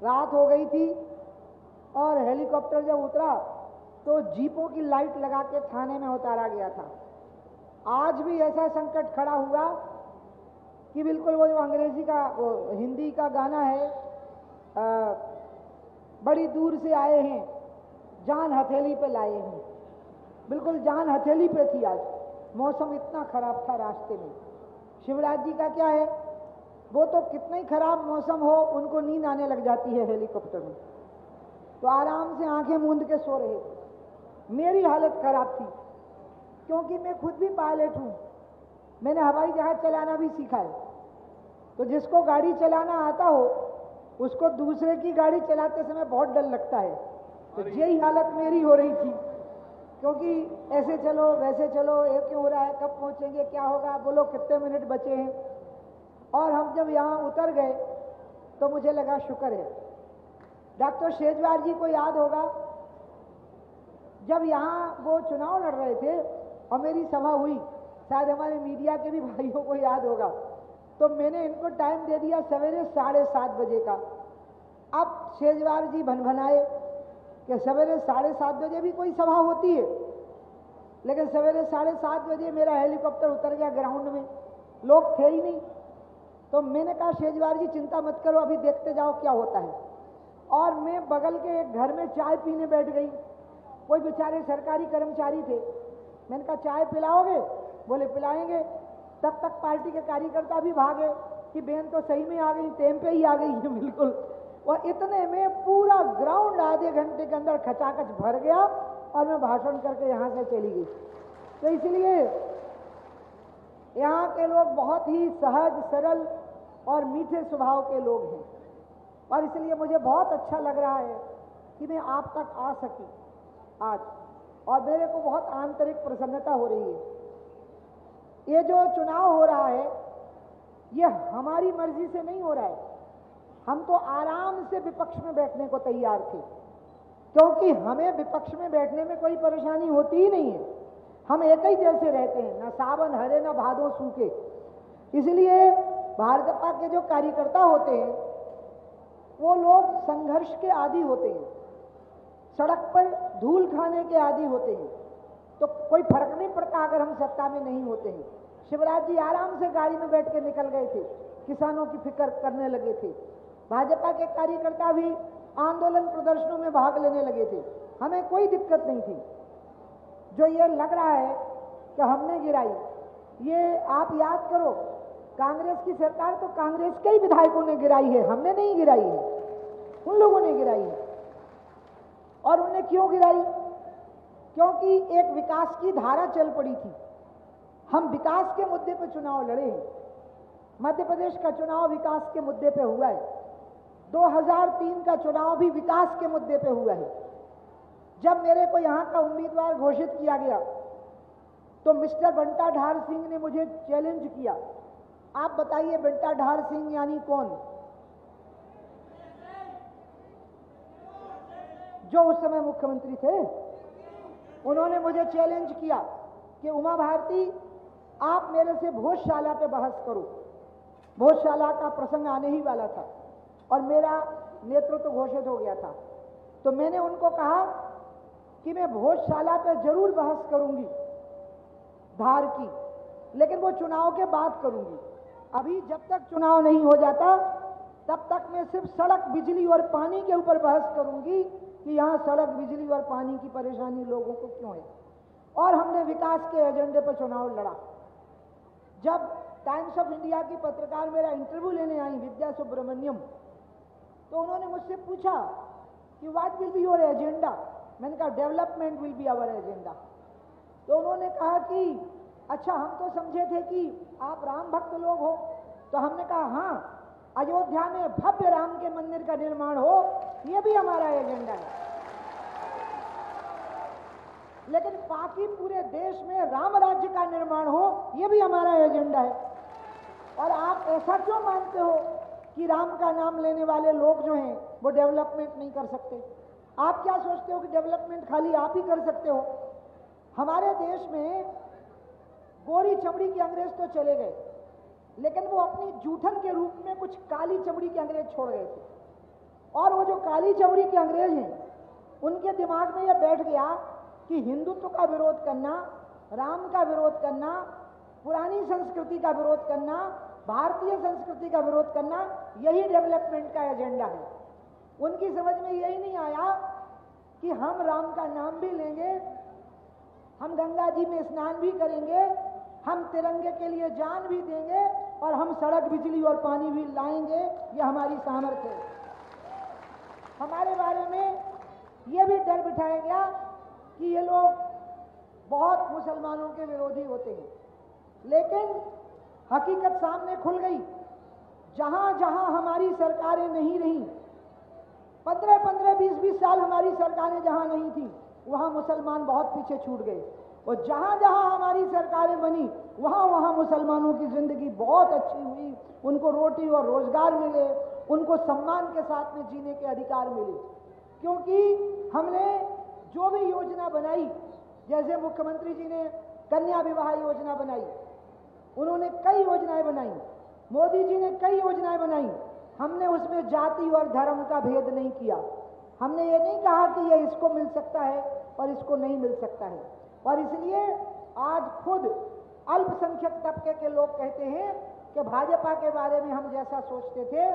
रात हो गई थी और हेलीकॉप्टर जब उतरा तो जीपों की लाइट लगा के थाने में उतारा गया था। आज भी ऐसा संकट खड़ा हुआ कि बिल्कुल वो जो अंग्रेजी का, वो हिंदी का गाना है, बड़ी दूर से आए हैं, जान हथेली पे लाए हैं, बिल्कुल जान हथेली पे थी। आज मौसम इतना खराब था रास्ते में। शिवराज जी का क्या है, वो तो कितना ही खराब मौसम हो उनको नींद आने लग जाती है हेलीकॉप्टर में, तो आराम से आंखें मूंद के सो रहे थे। मेरी हालत खराब थी क्योंकि मैं खुद भी पायलट हूँ, मैंने हवाई जहाज चलाना भी सीखा है। तो जिसको गाड़ी चलाना आता हो उसको दूसरे की गाड़ी चलाते समय बहुत डर लगता है। तो यही हालत मेरी हो रही थी, क्योंकि ऐसे चलो वैसे चलो, ये क्यों हो रहा है, कब पहुंचेंगे, क्या होगा, बोलो कितने मिनट बचे हैं। और हम जब यहाँ उतर गए तो मुझे लगा शुक्र है। डॉक्टर शेजवार जी को याद होगा, जब यहाँ वो चुनाव लड़ रहे थे और मेरी सभा हुई, शायद हमारे मीडिया के भी भाइयों को याद होगा, तो मैंने इनको टाइम दे दिया सवेरे 7:30 बजे का। अब शेजवार जी भनभनाए कि सवेरे 7:30 बजे भी कोई सभा होती है, लेकिन सवेरे 7:30 बजे मेरा हेलीकॉप्टर उतर गया ग्राउंड में, लोग थे ही नहीं। तो मैंने कहा शेजवार जी चिंता मत करो, अभी देखते जाओ क्या होता है। और मैं बगल के एक घर में चाय पीने बैठ गई। कोई बेचारे सरकारी कर्मचारी थे, मैंने कहा चाय पिलाओगे, बोले पिलाएंगे। तब तक पार्टी के कार्यकर्ता भी भागे कि बहन तो सही में आ गई, टाइम पे ही आ गई है बिल्कुल। और इतने में पूरा ग्राउंड आधे घंटे के अंदर खचाखच भर गया और मैं भाषण करके यहाँ से चली गई। तो इसलिए यहाँ के लोग बहुत ही सहज सरल और मीठे स्वभाव के लोग हैं, और इसलिए मुझे बहुत अच्छा लग रहा है कि मैं आप तक आ सकी आज, और मेरे को बहुत आंतरिक प्रसन्नता हो रही है। ये जो चुनाव हो रहा है ये हमारी मर्जी से नहीं हो रहा है। हम तो आराम से विपक्ष में बैठने को तैयार थे, क्योंकि हमें विपक्ष में बैठने में कोई परेशानी होती ही नहीं है। हम एक ही जैसे रहते हैं, ना सावन हरे ना भादों सूखे। इसलिए भाजपा के जो कार्यकर्ता होते हैं वो लोग संघर्ष के आदी होते हैं, सड़क पर धूल खाने के आदी होते हैं, तो कोई फर्क नहीं पड़ता अगर हम सत्ता में नहीं होते हैं। शिवराज जी आराम से गाड़ी में बैठ के निकल गए थे, किसानों की फिक्र करने लगे थे। भाजपा के कार्यकर्ता भी आंदोलन प्रदर्शनों में भाग लेने लगे थे, हमें कोई दिक्कत नहीं थी। जो ये लग रहा है कि हमने गिराई, ये आप याद करो, कांग्रेस की सरकार तो कांग्रेस के ही विधायकों ने गिराई है, हमने नहीं गिराई है, उन लोगों ने गिराई है। और उन्होंने क्यों गिराई? क्योंकि एक विकास की धारा चल पड़ी थी। हम विकास के मुद्दे पर चुनाव लड़े हैं। मध्य प्रदेश का चुनाव विकास के मुद्दे पे हुआ है, 2003 का चुनाव भी विकास के मुद्दे पे हुआ है। जब मेरे को यहाँ का उम्मीदवार घोषित किया गया तो मिस्टर बंटा ढार सिंह ने मुझे चैलेंज किया। आप बताइए बंटा ढार सिंह यानी कौन? जो उस समय मुख्यमंत्री थे। उन्होंने मुझे चैलेंज किया कि उमा भारती आप मेरे से भोजशाला पे बहस करो। भोजशाला का प्रसंग आने ही वाला था और मेरा नेतृत्व घोषित हो गया था। तो मैंने उनको कहा कि मैं भोजशाला पे जरूर बहस करूंगी धार की, लेकिन वो चुनाव के बाद करूंगी। अभी जब तक चुनाव नहीं हो जाता तब तक मैं सिर्फ सड़क, बिजली और पानी के ऊपर बहस करूंगी कि यहाँ सड़क, बिजली और पानी की परेशानी लोगों को क्यों है। और हमने विकास के एजेंडे पर चुनाव लड़ा। जब टाइम्स ऑफ इंडिया की पत्रकार मेरा इंटरव्यू लेने आई, विद्या सुब्रमण्यम, तो उन्होंने मुझसे पूछा कि what will be your agenda. मैंने कहा development will be our agenda. तो उन्होंने कहा कि अच्छा, हम तो समझे थे कि आप राम भक्त लोग हो। तो हमने कहा हाँ, अयोध्या में भव्य राम के मंदिर का निर्माण हो, ये भी हमारा एजेंडा है। लेकिन बाकी पूरे देश में राम राज्य का निर्माण हो, ये भी हमारा एजेंडा है। और आप ऐसा क्यों मानते हो कि राम का नाम लेने वाले लोग जो हैं वो डेवलपमेंट नहीं कर सकते? आप क्या सोचते हो कि डेवलपमेंट खाली आप ही कर सकते हो? हमारे देश में गोरी चमड़ी के अंग्रेज तो चले गए, लेकिन वो अपनी जूठन के रूप में कुछ काली चमड़ी के अंग्रेज छोड़ गए थे। और वो जो काली चमड़ी के अंग्रेज हैं, उनके दिमाग में ये बैठ गया कि हिंदुत्व का विरोध करना, राम का विरोध करना, पुरानी संस्कृति का विरोध करना, भारतीय संस्कृति का विरोध करना, यही डेवलपमेंट का एजेंडा है। उनकी समझ में यही नहीं आया कि हम राम का नाम भी लेंगे, हम गंगा जी में स्नान भी करेंगे, हम तिरंगे के लिए जान भी देंगे और हम सड़क, बिजली और पानी भी लाएंगे। ये हमारी सामर्थ्य है। हमारे बारे में ये भी डर बिठाया गया कि ये लोग बहुत मुसलमानों के विरोधी होते हैं, लेकिन हकीकत सामने खुल गई। जहां जहां हमारी सरकारें नहीं रहीं, 15-15, 20-20 साल हमारी सरकारें जहां नहीं थी, वहां मुसलमान बहुत पीछे छूट गए। और जहां जहां हमारी सरकारें बनी, वहां वहां मुसलमानों की जिंदगी बहुत अच्छी हुई, उनको रोटी और रोजगार मिले, उनको सम्मान के साथ में जीने के अधिकार मिले। क्योंकि हमने जो भी योजना बनाई, जैसे मुख्यमंत्री जी ने कन्या विवाह योजना बनाई, उन्होंने कई योजनाएं बनाई, मोदी जी ने कई योजनाएं बनाई, हमने उसमें जाति और धर्म का भेद नहीं किया। हमने ये नहीं कहा कि ये इसको मिल सकता है और इसको नहीं मिल सकता है। और इसलिए आज खुद अल्पसंख्यक तबके के लोग कहते हैं कि भाजपा के बारे में हम जैसा सोचते थे,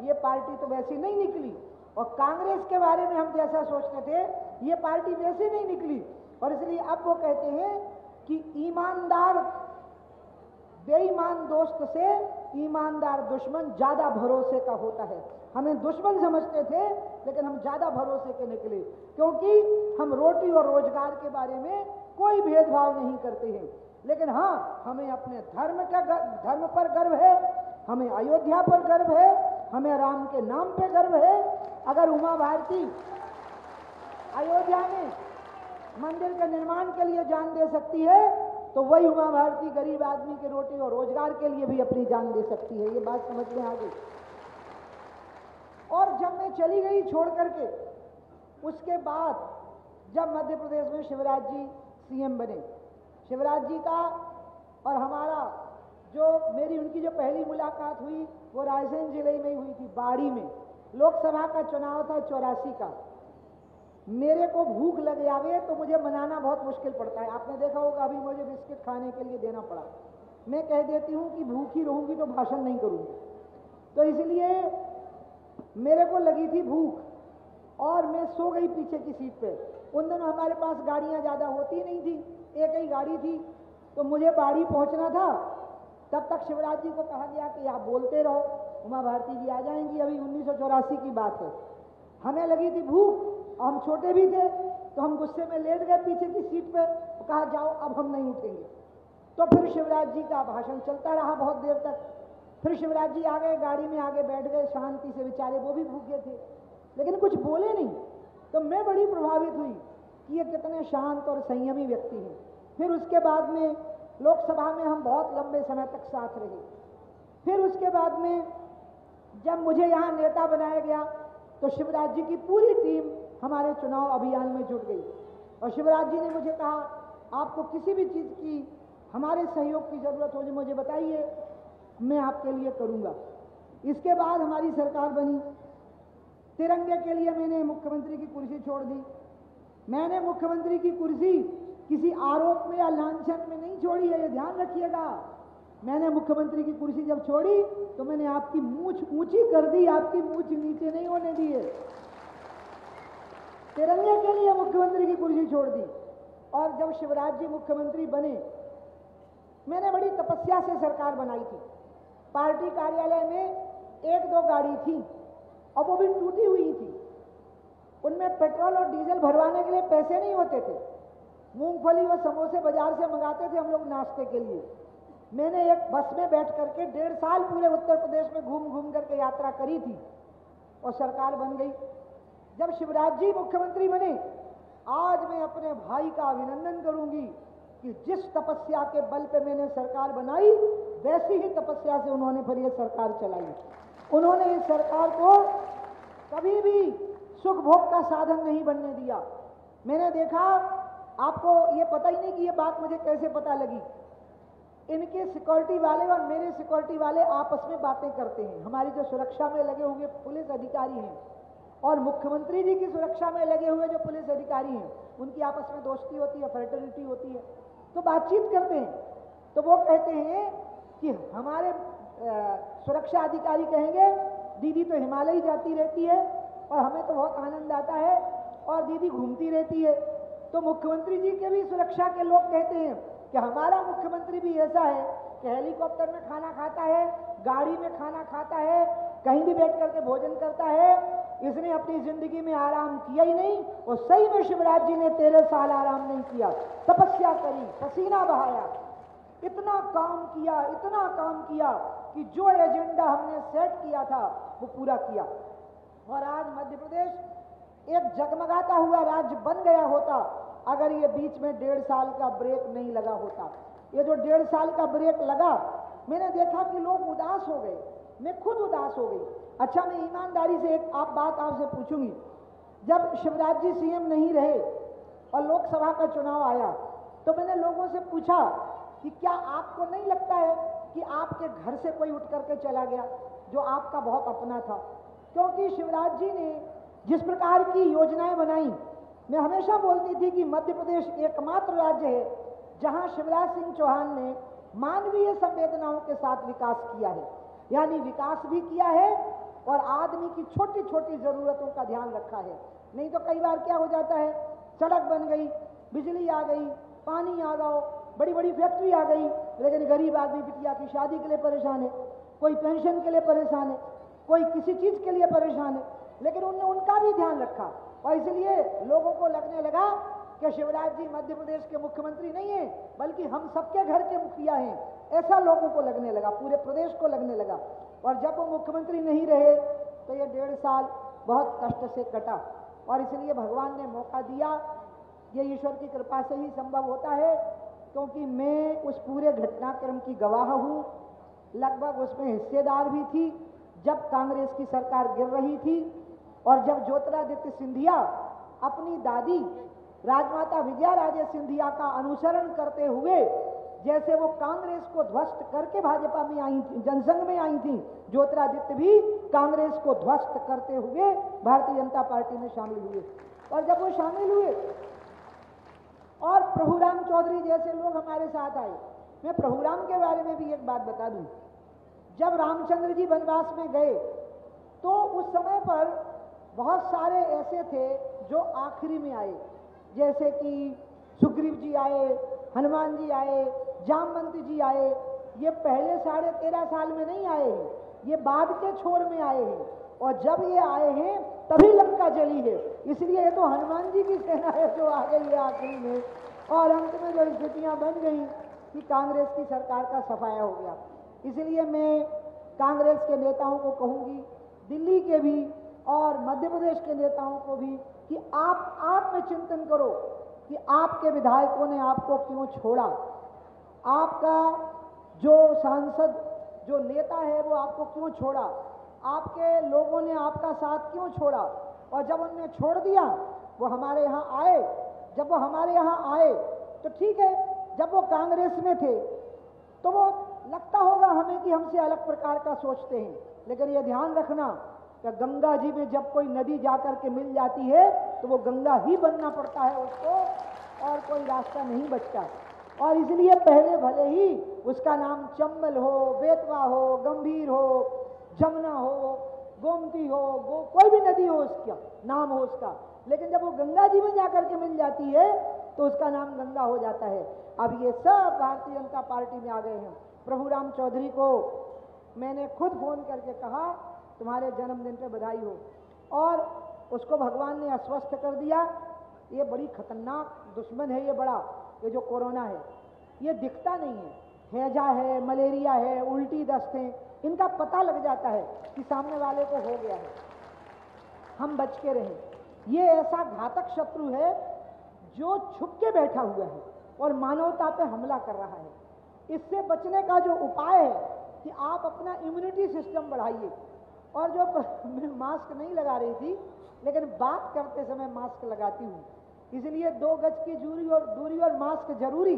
ये पार्टी तो वैसी नहीं निकली, और कांग्रेस के बारे में हम जैसा सोचते थे, ये पार्टी वैसी नहीं निकली। और इसलिए अब वो कहते हैं कि ईमानदार बेईमान दोस्त से ईमानदार दुश्मन ज्यादा भरोसे का होता है। हमें दुश्मन समझते थे, लेकिन हम ज्यादा भरोसे के निकले, क्योंकि हम रोटी और रोजगार के बारे में कोई भेदभाव नहीं करते हैं। लेकिन हाँ, हमें अपने धर्म पर गर्व है, हमें अयोध्या पर गर्व है, हमें राम के नाम पे गर्व है। अगर उमा भारती अयोध्या में मंदिर के निर्माण के लिए जान दे सकती है, तो वही उमा भारती गरीब आदमी के रोटी और रोजगार के लिए भी अपनी जान दे सकती है। ये बात समझ में आ गई। और जब मैं चली गई छोड़ करके, उसके बाद जब मध्य प्रदेश में शिवराज जी सीएम बने, शिवराज जी का और हमारा मेरी उनकी जो पहली मुलाकात हुई वो रायसेन जिले में ही हुई थी, बाड़ी में। लोकसभा का चुनाव था 84 का। मेरे को भूख लग जावे तो मुझे मनाना बहुत मुश्किल पड़ता है। आपने देखा होगा, अभी मुझे बिस्किट खाने के लिए देना पड़ा। मैं कह देती हूँ कि भूखी रहूंगी तो भाषण नहीं करूंगी। तो इसलिए मेरे को लगी थी भूख और मैं सो गई पीछे की सीट पे। उन दिनों हमारे पास गाड़ियां ज़्यादा होती नहीं थी, एक ही गाड़ी थी। तो मुझे बाड़ी पहुंचना था। तब तक शिवराज जी को कहा गया कि आप बोलते रहो, उमा भारती जी आ जाएंगी। अभी 1984 की बात है। हमें लगी थी भूख, हम छोटे भी थे, तो हम गुस्से में लेट गए पीछे की सीट पे। कहा जाओ, अब हम नहीं उठेंगे। तो फिर शिवराज जी का भाषण चलता रहा बहुत देर तक। फिर शिवराज जी आ गए, गाड़ी में आगे बैठ गए शांति से। बेचारे वो भी भूखे थे, लेकिन कुछ बोले नहीं। तो मैं बड़ी प्रभावित हुई कि ये कितने शांत और संयमी व्यक्ति हैं। फिर उसके बाद में लोकसभा में हम बहुत लंबे समय तक साथ रहे। फिर उसके बाद में जब मुझे यहाँ नेता बनाया गया, तो शिवराज जी की पूरी टीम हमारे चुनाव अभियान में जुट गई। और शिवराज जी ने मुझे कहा, आपको किसी भी चीज़ की हमारे सहयोग की ज़रूरत हो जो मुझे बताइए, मैं आपके लिए करूँगा। इसके बाद हमारी सरकार बनी। तिरंगे के लिए मैंने मुख्यमंत्री की कुर्सी छोड़ दी। मैंने मुख्यमंत्री की कुर्सी किसी आरोप में या लांछन में नहीं छोड़ी है, ये ध्यान रखिएगा। मैंने मुख्यमंत्री की कुर्सी जब छोड़ी तो मैंने आपकी मूंछ ऊंची कर दी, आपकी मूंछ नीचे नहीं होने दी है। तिरंगे के लिए मुख्यमंत्री की कुर्सी छोड़ दी। और जब शिवराज जी मुख्यमंत्री बने मैंने बड़ी तपस्या से सरकार बनाई थी। पार्टी कार्यालय में 1-2 गाड़ी थी और वो भी टूटी हुई थी। उनमें पेट्रोल और डीजल भरवाने के लिए पैसे नहीं होते थे। मूंगफली और समोसे बाजार से मंगाते थे हम लोग नाश्ते के लिए। मैंने एक बस में बैठ करके 1.5 साल पूरे उत्तर प्रदेश में घूम घूम करके यात्रा करी थी और सरकार बन गई। जब शिवराज जी मुख्यमंत्री बने, आज मैं अपने भाई का अभिनंदन करूंगी कि जिस तपस्या के बल पे मैंने सरकार बनाई, वैसी ही तपस्या से उन्होंने फिर ये सरकार चलाई। उन्होंने इस सरकार को कभी भी सुख भोग का साधन नहीं बनने दिया। मैंने देखा, आपको ये पता ही नहीं कि ये बात मुझे कैसे पता लगी। इनके सिक्योरिटी वाले और मेरे सिक्योरिटी वाले आपस में बातें करते हैं। हमारी जो सुरक्षा में लगे हुए पुलिस अधिकारी हैं और मुख्यमंत्री जी की सुरक्षा में लगे हुए जो पुलिस अधिकारी हैं, उनकी आपस में दोस्ती होती है, फ्रेटर्निटी होती है, तो बातचीत करते हैं। तो वो कहते हैं कि हमारे सुरक्षा अधिकारी कहेंगे, दीदी तो हिमालय जाती रहती है और हमें तो बहुत आनंद आता है और दीदी घूमती रहती है। तो मुख्यमंत्री जी के भी सुरक्षा के लोग कहते हैं कि हमारा मुख्यमंत्री भी ऐसा है कि हेलीकॉप्टर में खाना खाता है, गाड़ी में खाना खाता है, कहीं भी बैठ करके भोजन करता है। इसने अपनी जिंदगी में आराम किया ही नहीं। और सही में शिवराज जी ने 13 साल आराम नहीं किया, तपस्या करी, पसीना बहाया, इतना काम किया कि जो एजेंडा हमने सेट किया था वो पूरा किया। और आज मध्य प्रदेश एक जगमगाता हुआ राज्य बन गया होता अगर ये बीच में 1.5 साल का ब्रेक नहीं लगा होता। ये जो 1.5 साल का ब्रेक लगा, मैंने देखा कि लोग उदास हो गए, मैं खुद उदास हो गई। अच्छा, मैं ईमानदारी से एक बात आपसे पूछूंगी। जब शिवराज जी सीएम नहीं रहे और लोकसभा का चुनाव आया, तो मैंने लोगों से पूछा कि क्या आपको नहीं लगता है कि आपके घर से कोई उठ करके चला गया जो आपका बहुत अपना था? क्योंकि शिवराज जी ने जिस प्रकार की योजनाएं बनाई, मैं हमेशा बोलती थी कि मध्य प्रदेश एकमात्र राज्य है जहां शिवराज सिंह चौहान ने मानवीय संवेदनाओं के साथ विकास किया है। यानी विकास भी किया है और आदमी की छोटी छोटी जरूरतों का ध्यान रखा है। नहीं तो कई बार क्या हो जाता है, सड़क बन गई, बिजली आ गई, पानी आ गया, बड़ी बड़ी फैक्ट्री आ गई, लेकिन गरीब आदमी बिटिया की शादी के लिए परेशान है, कोई पेंशन के लिए परेशान है, कोई किसी चीज के लिए परेशान है, लेकिन उन्होंने उनका भी ध्यान रखा। और इसलिए लोगों को लगने लगा कि शिवराज जी मध्य प्रदेश के मुख्यमंत्री नहीं है, बल्कि हम सबके घर के मुखिया हैं। ऐसा लोगों को लगने लगा, पूरे प्रदेश को लगने लगा। और जब वो मुख्यमंत्री नहीं रहे तो ये 1.5 साल बहुत कष्ट से कटा। और इसलिए भगवान ने मौका दिया। ये ईश्वर की कृपा से ही संभव होता है, क्योंकि मैं उस पूरे घटनाक्रम की गवाह हूँ, लगभग उसमें हिस्सेदार भी थी। जब कांग्रेस की सरकार गिर रही थी और जब ज्योतिरादित्य सिंधिया अपनी दादी राजमाता विजयाराजे सिंधिया का अनुसरण करते हुए, जैसे वो कांग्रेस को ध्वस्त करके भाजपा में आई थी, जनसंघ में आई थी, ज्योतिरादित्य भी कांग्रेस को ध्वस्त करते हुए भारतीय जनता पार्टी में शामिल हुए। और जब वो शामिल हुए और प्रभुराम चौधरी जैसे लोग हमारे साथ आए, मैं प्रभुराम के बारे में भी एक बात बता दूं। जब रामचंद्र जी वनवास में गए तो उस समय पर बहुत सारे ऐसे थे जो आखिरी में आए, जैसे कि सुग्रीव जी आए, हनुमान जी आए, जामवंत जी आए। ये पहले 13.5 साल में नहीं आए हैं, ये बाद के छोर में आए हैं। और जब ये आए हैं तभी लंका जली है। इसलिए ये तो हनुमान जी की सेना है जो आ गई है आखिरी में। और अंत में जो स्थितियां बन गई कि कांग्रेस की सरकार का सफाया हो गया। इसलिए मैं कांग्रेस के नेताओं को कहूंगी, दिल्ली के भी और मध्य प्रदेश के नेताओं को भी, कि आप आत्मचिंतन करो कि आपके विधायकों ने आपको क्यों छोड़ा, आपका जो सांसद जो नेता है वो आपको क्यों छोड़ा, आपके लोगों ने आपका साथ क्यों छोड़ा। और जब उन्होंने छोड़ दिया, वो हमारे यहाँ आए। जब वो हमारे यहाँ आए तो ठीक है, जब वो कांग्रेस में थे तो वो लगता होगा हमें कि हमसे अलग प्रकार का सोचते हैं, लेकिन ये ध्यान रखना कि गंगा जी में जब कोई नदी जाकर के मिल जाती है तो वो गंगा ही बनना पड़ता है उसको, और कोई रास्ता नहीं बचता। और इसलिए पहले भले ही उसका नाम चंबल हो, बेतवा हो, गंभीर हो, जमुना हो, गोमती हो, कोई भी नदी हो, उसका नाम हो उसका, लेकिन जब वो गंगा जी में जाकर के मिल जाती है तो उसका नाम गंगा हो जाता है। अब ये सब भारतीय जनता पार्टी में आ गए हैं। प्रभु राम चौधरी को मैंने खुद फोन करके कहा तुम्हारे जन्मदिन पे बधाई हो, और उसको भगवान ने अस्वस्थ कर दिया। ये बड़ी खतरनाक दुश्मन है, ये बड़ा, ये जो कोरोना है, ये दिखता नहीं है, हैजा है, मलेरिया है, उल्टी दस्त है, इनका पता लग जाता है कि सामने वाले को हो गया है, हम बच के रहें। ये ऐसा घातक शत्रु है जो छुप के बैठा हुआ है और मानवता पे हमला कर रहा है। इससे बचने का जो उपाय है कि आप अपना इम्यूनिटी सिस्टम बढ़ाइए। और जो मैं मास्क नहीं लगा रही थी, लेकिन बात करते समय मास्क लगाती हूँ, इसलिए 2 गज की दूरी और मास्क जरूरी।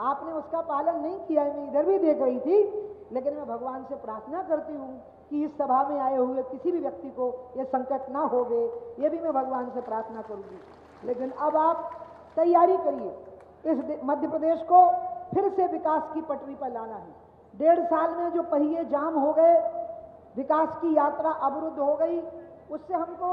आपने उसका पालन नहीं किया है, मैं इधर भी देख रही थी, लेकिन मैं भगवान से प्रार्थना करती हूँ कि इस सभा में आए हुए किसी भी व्यक्ति को ये संकट ना होवे, ये भी मैं भगवान से प्रार्थना करूँगी। लेकिन अब आप तैयारी करिए, इस मध्य प्रदेश को फिर से विकास की पटरी पर लाना है। 1.5 साल में जो पहिए जाम हो गए, विकास की यात्रा अवरुद्ध हो गई, उससे हमको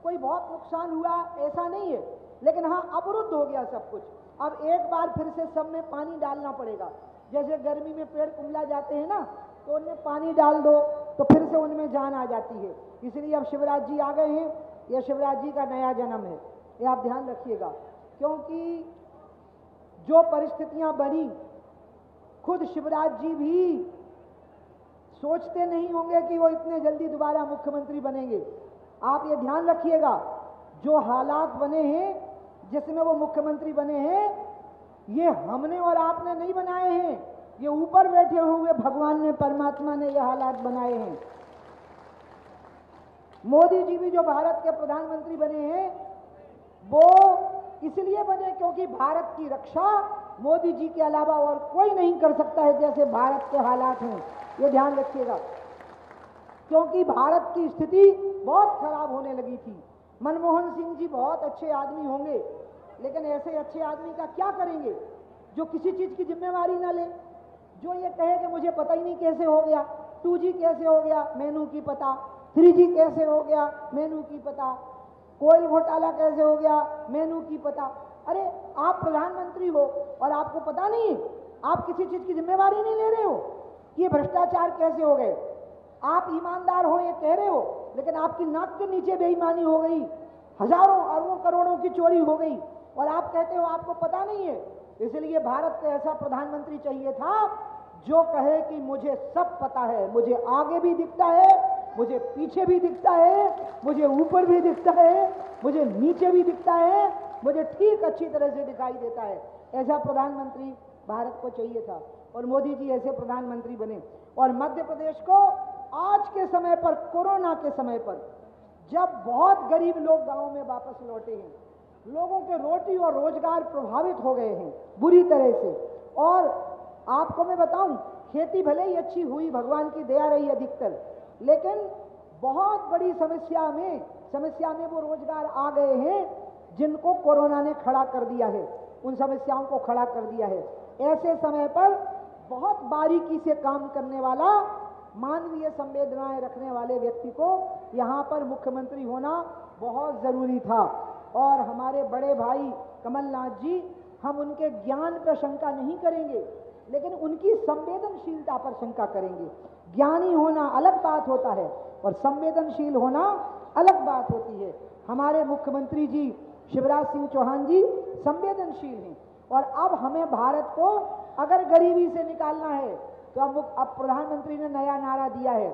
कोई बहुत नुकसान हुआ ऐसा नहीं है, लेकिन हाँ अवरुद्ध हो गया सब कुछ। अब एक बार फिर से सब में पानी डालना पड़ेगा। जैसे गर्मी में पेड़ कुंबला जाते हैं ना, तो उनमें पानी डाल दो तो फिर से उनमें जान आ जाती है। इसलिए अब शिवराज जी आ गए हैं, यह शिवराज जी का नया जन्म है, ये आप ध्यान रखिएगा। क्योंकि जो परिस्थितियां बनी, खुद शिवराज जी भी सोचते नहीं होंगे कि वो इतने जल्दी दोबारा मुख्यमंत्री बनेंगे। आप ये ध्यान रखिएगा, जो हालात बने हैं जिसमें वो मुख्यमंत्री बने हैं, ये हमने और आपने नहीं बनाए हैं, ये ऊपर बैठे हुए भगवान ने, परमात्मा ने ये हालात बनाए हैं। मोदी जी भी जो भारत के प्रधानमंत्री बने हैं, वो इसलिए बने क्योंकि भारत की रक्षा मोदी जी के अलावा और कोई नहीं कर सकता है, जैसे भारत के हालात हैं, ये ध्यान रखिएगा। क्योंकि भारत की स्थिति बहुत खराब होने लगी थी। मनमोहन सिंह जी बहुत अच्छे आदमी होंगे, लेकिन ऐसे अच्छे आदमी का क्या करेंगे जो किसी चीज की जिम्मेवारी ना ले, जो ये कहे कि मुझे पता ही नहीं कैसे हो गया, 2G कैसे हो गया, मैनू की पता, 3G कैसे हो गया, मैनू की पता, कोयल घोटाला कैसे हो गया, मैनू की पता। अरे आप प्रधानमंत्री हो और आपको पता नहीं है, आप किसी चीज की जिम्मेवारी नहीं ले रहे हो कि ये भ्रष्टाचार कैसे हो गए। आप ईमानदार हो ये कह रहे हो, लेकिन आपकी नाक के नीचे बेईमानी हो गई, हजारों अरबों करोड़ों की चोरी हो गई, और आप कहते हो आपको पता नहीं है। इसलिए भारत को ऐसा प्रधानमंत्री चाहिए था जो कहे कि मुझे सब पता है, मुझे आगे भी दिखता है, मुझे पीछे भी दिखता है, मुझे ऊपर भी दिखता है, मुझे नीचे भी दिखता है, मुझे ठीक अच्छी तरह से दिखाई देता है। ऐसा प्रधानमंत्री भारत को चाहिए था, और मोदी जी ऐसे प्रधानमंत्री बने। और मध्य प्रदेश को आज के समय पर, कोरोना के समय पर, जब बहुत गरीब लोग गांव में वापस लौटे हैं, लोगों के रोटी और रोजगार प्रभावित हो गए हैं बुरी तरह से। और आपको मैं बताऊं, खेती भले ही अच्छी हुई, भगवान की दया रही अधिकतर, लेकिन बहुत बड़ी समस्या में वो रोजगार आ गए हैं जिनको कोरोना ने खड़ा कर दिया है, उन समस्याओं को खड़ा कर दिया है। ऐसे समय पर बहुत बारीकी से काम करने वाला, मानवीय संवेदनाएं रखने वाले व्यक्ति को यहाँ पर मुख्यमंत्री होना बहुत जरूरी था। और हमारे बड़े भाई कमलनाथ जी, हम उनके ज्ञान पर शंका नहीं करेंगे, लेकिन उनकी संवेदनशीलता पर शंका करेंगे। ज्ञानी होना अलग बात होता है और संवेदनशील होना अलग बात होती है। हमारे मुख्यमंत्री जी शिवराज सिंह चौहान जी संवेदनशील हैं, और अब हमें भारत को अगर गरीबी से निकालना है तो अब प्रधानमंत्री ने नया नारा दिया है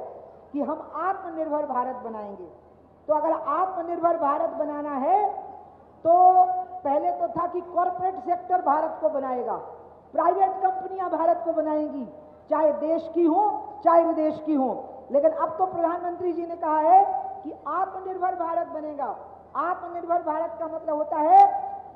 कि हम आत्मनिर्भर भारत बनाएंगे। तो अगर आत्मनिर्भर भारत बनाना है तो पहले तो था कि कॉरपोरेट सेक्टर भारत को बनाएगा, प्राइवेट कंपनियां भारत को बनाएंगी, चाहे देश की हो चाहे विदेश की हो। लेकिन अब तो प्रधानमंत्री जी ने कहा है कि आत्मनिर्भर भारत बनेगा। आत्मनिर्भर भारत का मतलब होता है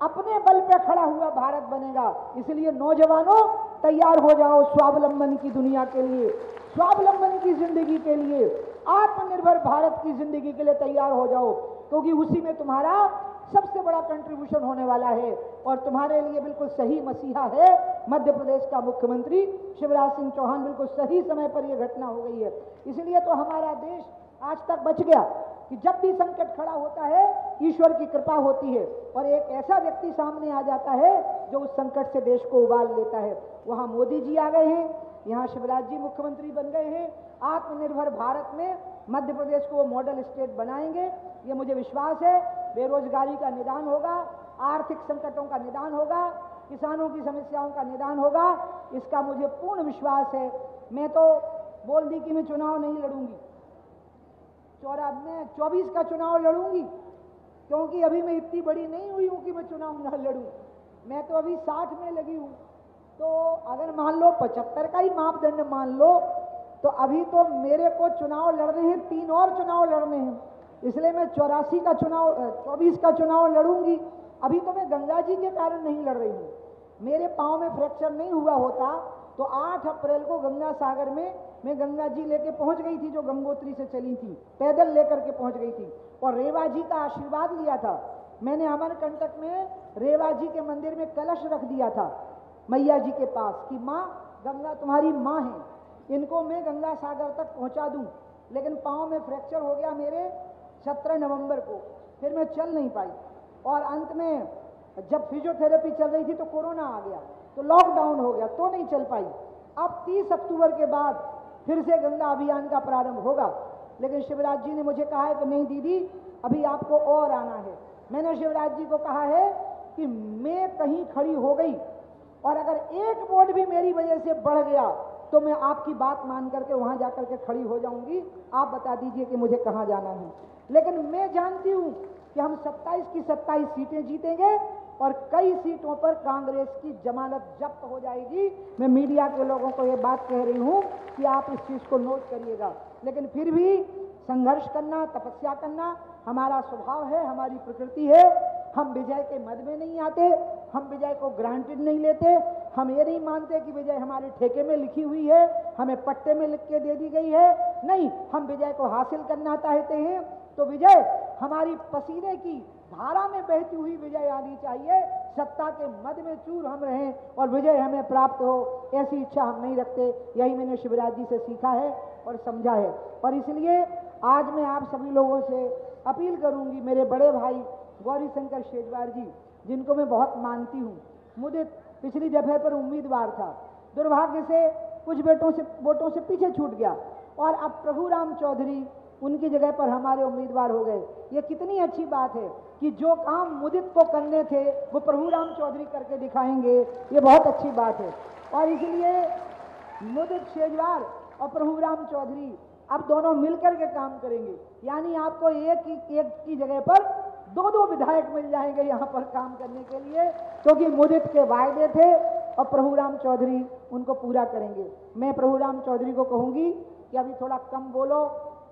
अपने बल पे खड़ा हुआ भारत बनेगा। इसलिए नौजवानों तैयार हो जाओ स्वावलंबन की दुनिया के लिए, स्वावलंबन की जिंदगी के लिए, आत्मनिर्भर भारत की जिंदगी के लिए तैयार हो जाओ, क्योंकि उसी में तुम्हारा सबसे बड़ा कंट्रीब्यूशन होने वाला है। और तुम्हारे लिए बिल्कुल सही मसीहा है मध्य प्रदेश का मुख्यमंत्री शिवराज सिंह चौहान। बिल्कुल सही समय पर यह घटना हो गई है। इसलिए तो हमारा देश आज तक बच गया कि जब भी संकट खड़ा होता है ईश्वर की कृपा होती है और एक ऐसा व्यक्ति सामने आ जाता है जो उस संकट से देश को उबाल लेता है। वहां मोदी जी आ गए हैं, यहाँ शिवराज जी मुख्यमंत्री बन गए हैं। आत्मनिर्भर भारत में मध्य प्रदेश को वो मॉडल स्टेट बनाएंगे, ये मुझे विश्वास है। बेरोजगारी का निदान होगा, आर्थिक संकटों का निदान होगा, किसानों की समस्याओं का निदान होगा, इसका मुझे पूर्ण विश्वास है। मैं तो बोल दी कि मैं चुनाव नहीं लड़ूंगी, मैं 24 का चुनाव लड़ूंगी, क्योंकि अभी मैं इतनी बड़ी नहीं हुई हूं कि मैं चुनाव न लड़ूं। मैं तो अभी 60 में लगी हूं। तो अगर मान लो 75 का ही मापदंड मान लो, तो अभी तो मेरे को चुनाव लड़ने हैं, 3 और चुनाव लड़ने हैं, इसलिए मैं 24 का चुनाव लड़ूंगी। अभी तो मैं गंगा जी के कारण नहीं लड़ रही हूँ। मेरे पाँव में फ्रैक्चर नहीं हुआ होता तो 8 अप्रैल को गंगा सागर में मैं गंगा जी लेके पहुंच गई थी, जो गंगोत्री से चली थी, पैदल लेकर के पहुंच गई थी और रेवा जी का आशीर्वाद लिया था। मैंने अमरकंटक में रेवा जी के मंदिर में कलश रख दिया था मैया जी के पास कि माँ गंगा तुम्हारी माँ है, इनको मैं गंगा सागर तक पहुंचा दूं। लेकिन पाँव में फ्रैक्चर हो गया मेरे 17 नवंबर को, फिर मैं चल नहीं पाई और अंत में जब फिजियोथेरेपी चल रही थी तो कोरोना आ गया, तो लॉकडाउन हो गया, तो नहीं चल पाई। अब 30 अक्टूबर के बाद फिर से गंगा अभियान का प्रारंभ होगा, लेकिन शिवराज जी ने मुझे कहा है कि नहीं दीदी अभी आपको और आना है। मैंने शिवराज जी को कहा है कि मैं कहीं खड़ी हो गई और अगर एक वोट भी मेरी वजह से बढ़ गया तो मैं आपकी बात मान करके वहां जाकर के खड़ी हो जाऊंगी, आप बता दीजिए कि मुझे कहां जाना है। लेकिन मैं जानती हूं कि हम 27 की 27 सीटें जीतेंगे और कई सीटों पर कांग्रेस की जमानत जब्त हो जाएगी। मैं मीडिया के लोगों को ये बात कह रही हूं कि आप इस चीज को नोट करिएगा। लेकिन फिर भी संघर्ष करना, तपस्या करना हमारा स्वभाव है, हमारी प्रकृति है। हम विजय के मद में नहीं आते, हम विजय को ग्रांटेड नहीं लेते। हम ये नहीं मानते कि विजय हमारे ठेके में लिखी हुई है, हमें पट्टे में लिख के दे दी गई है। नहीं, हम विजय को हासिल करना चाहते हैं तो विजय हमारी पसीने की धारा में बहती हुई विजय आनी चाहिए। सत्ता के मद में चूर हम रहें और विजय हमें प्राप्त हो, ऐसी इच्छा हम नहीं रखते। यही मैंने शिवराज जी से सीखा है और समझा है। और इसलिए आज मैं आप सभी लोगों से अपील करूंगी, मेरे बड़े भाई गौरी शंकर शेजवार जी, जिनको मैं बहुत मानती हूँ, मुझे पिछली जगह पर उम्मीदवार था, दुर्भाग्य से कुछ वोटों से पीछे छूट गया और अब प्रभु राम चौधरी उनकी जगह पर हमारे उम्मीदवार हो गए। ये कितनी अच्छी बात है कि जो काम मुदित को करने थे वो प्रभु राम चौधरी करके दिखाएंगे, ये बहुत अच्छी बात है। और इसलिए मुदित शेजवार और प्रभु राम चौधरी अब दोनों मिलकर के काम करेंगे, यानी आपको एक की जगह पर 2 विधायक मिल जाएंगे यहाँ पर काम करने के लिए, क्योंकि मुदित के वायदे थे और प्रभु राम चौधरी उनको पूरा करेंगे। मैं प्रभु राम चौधरी को कहूँगी कि अभी थोड़ा कम बोलो,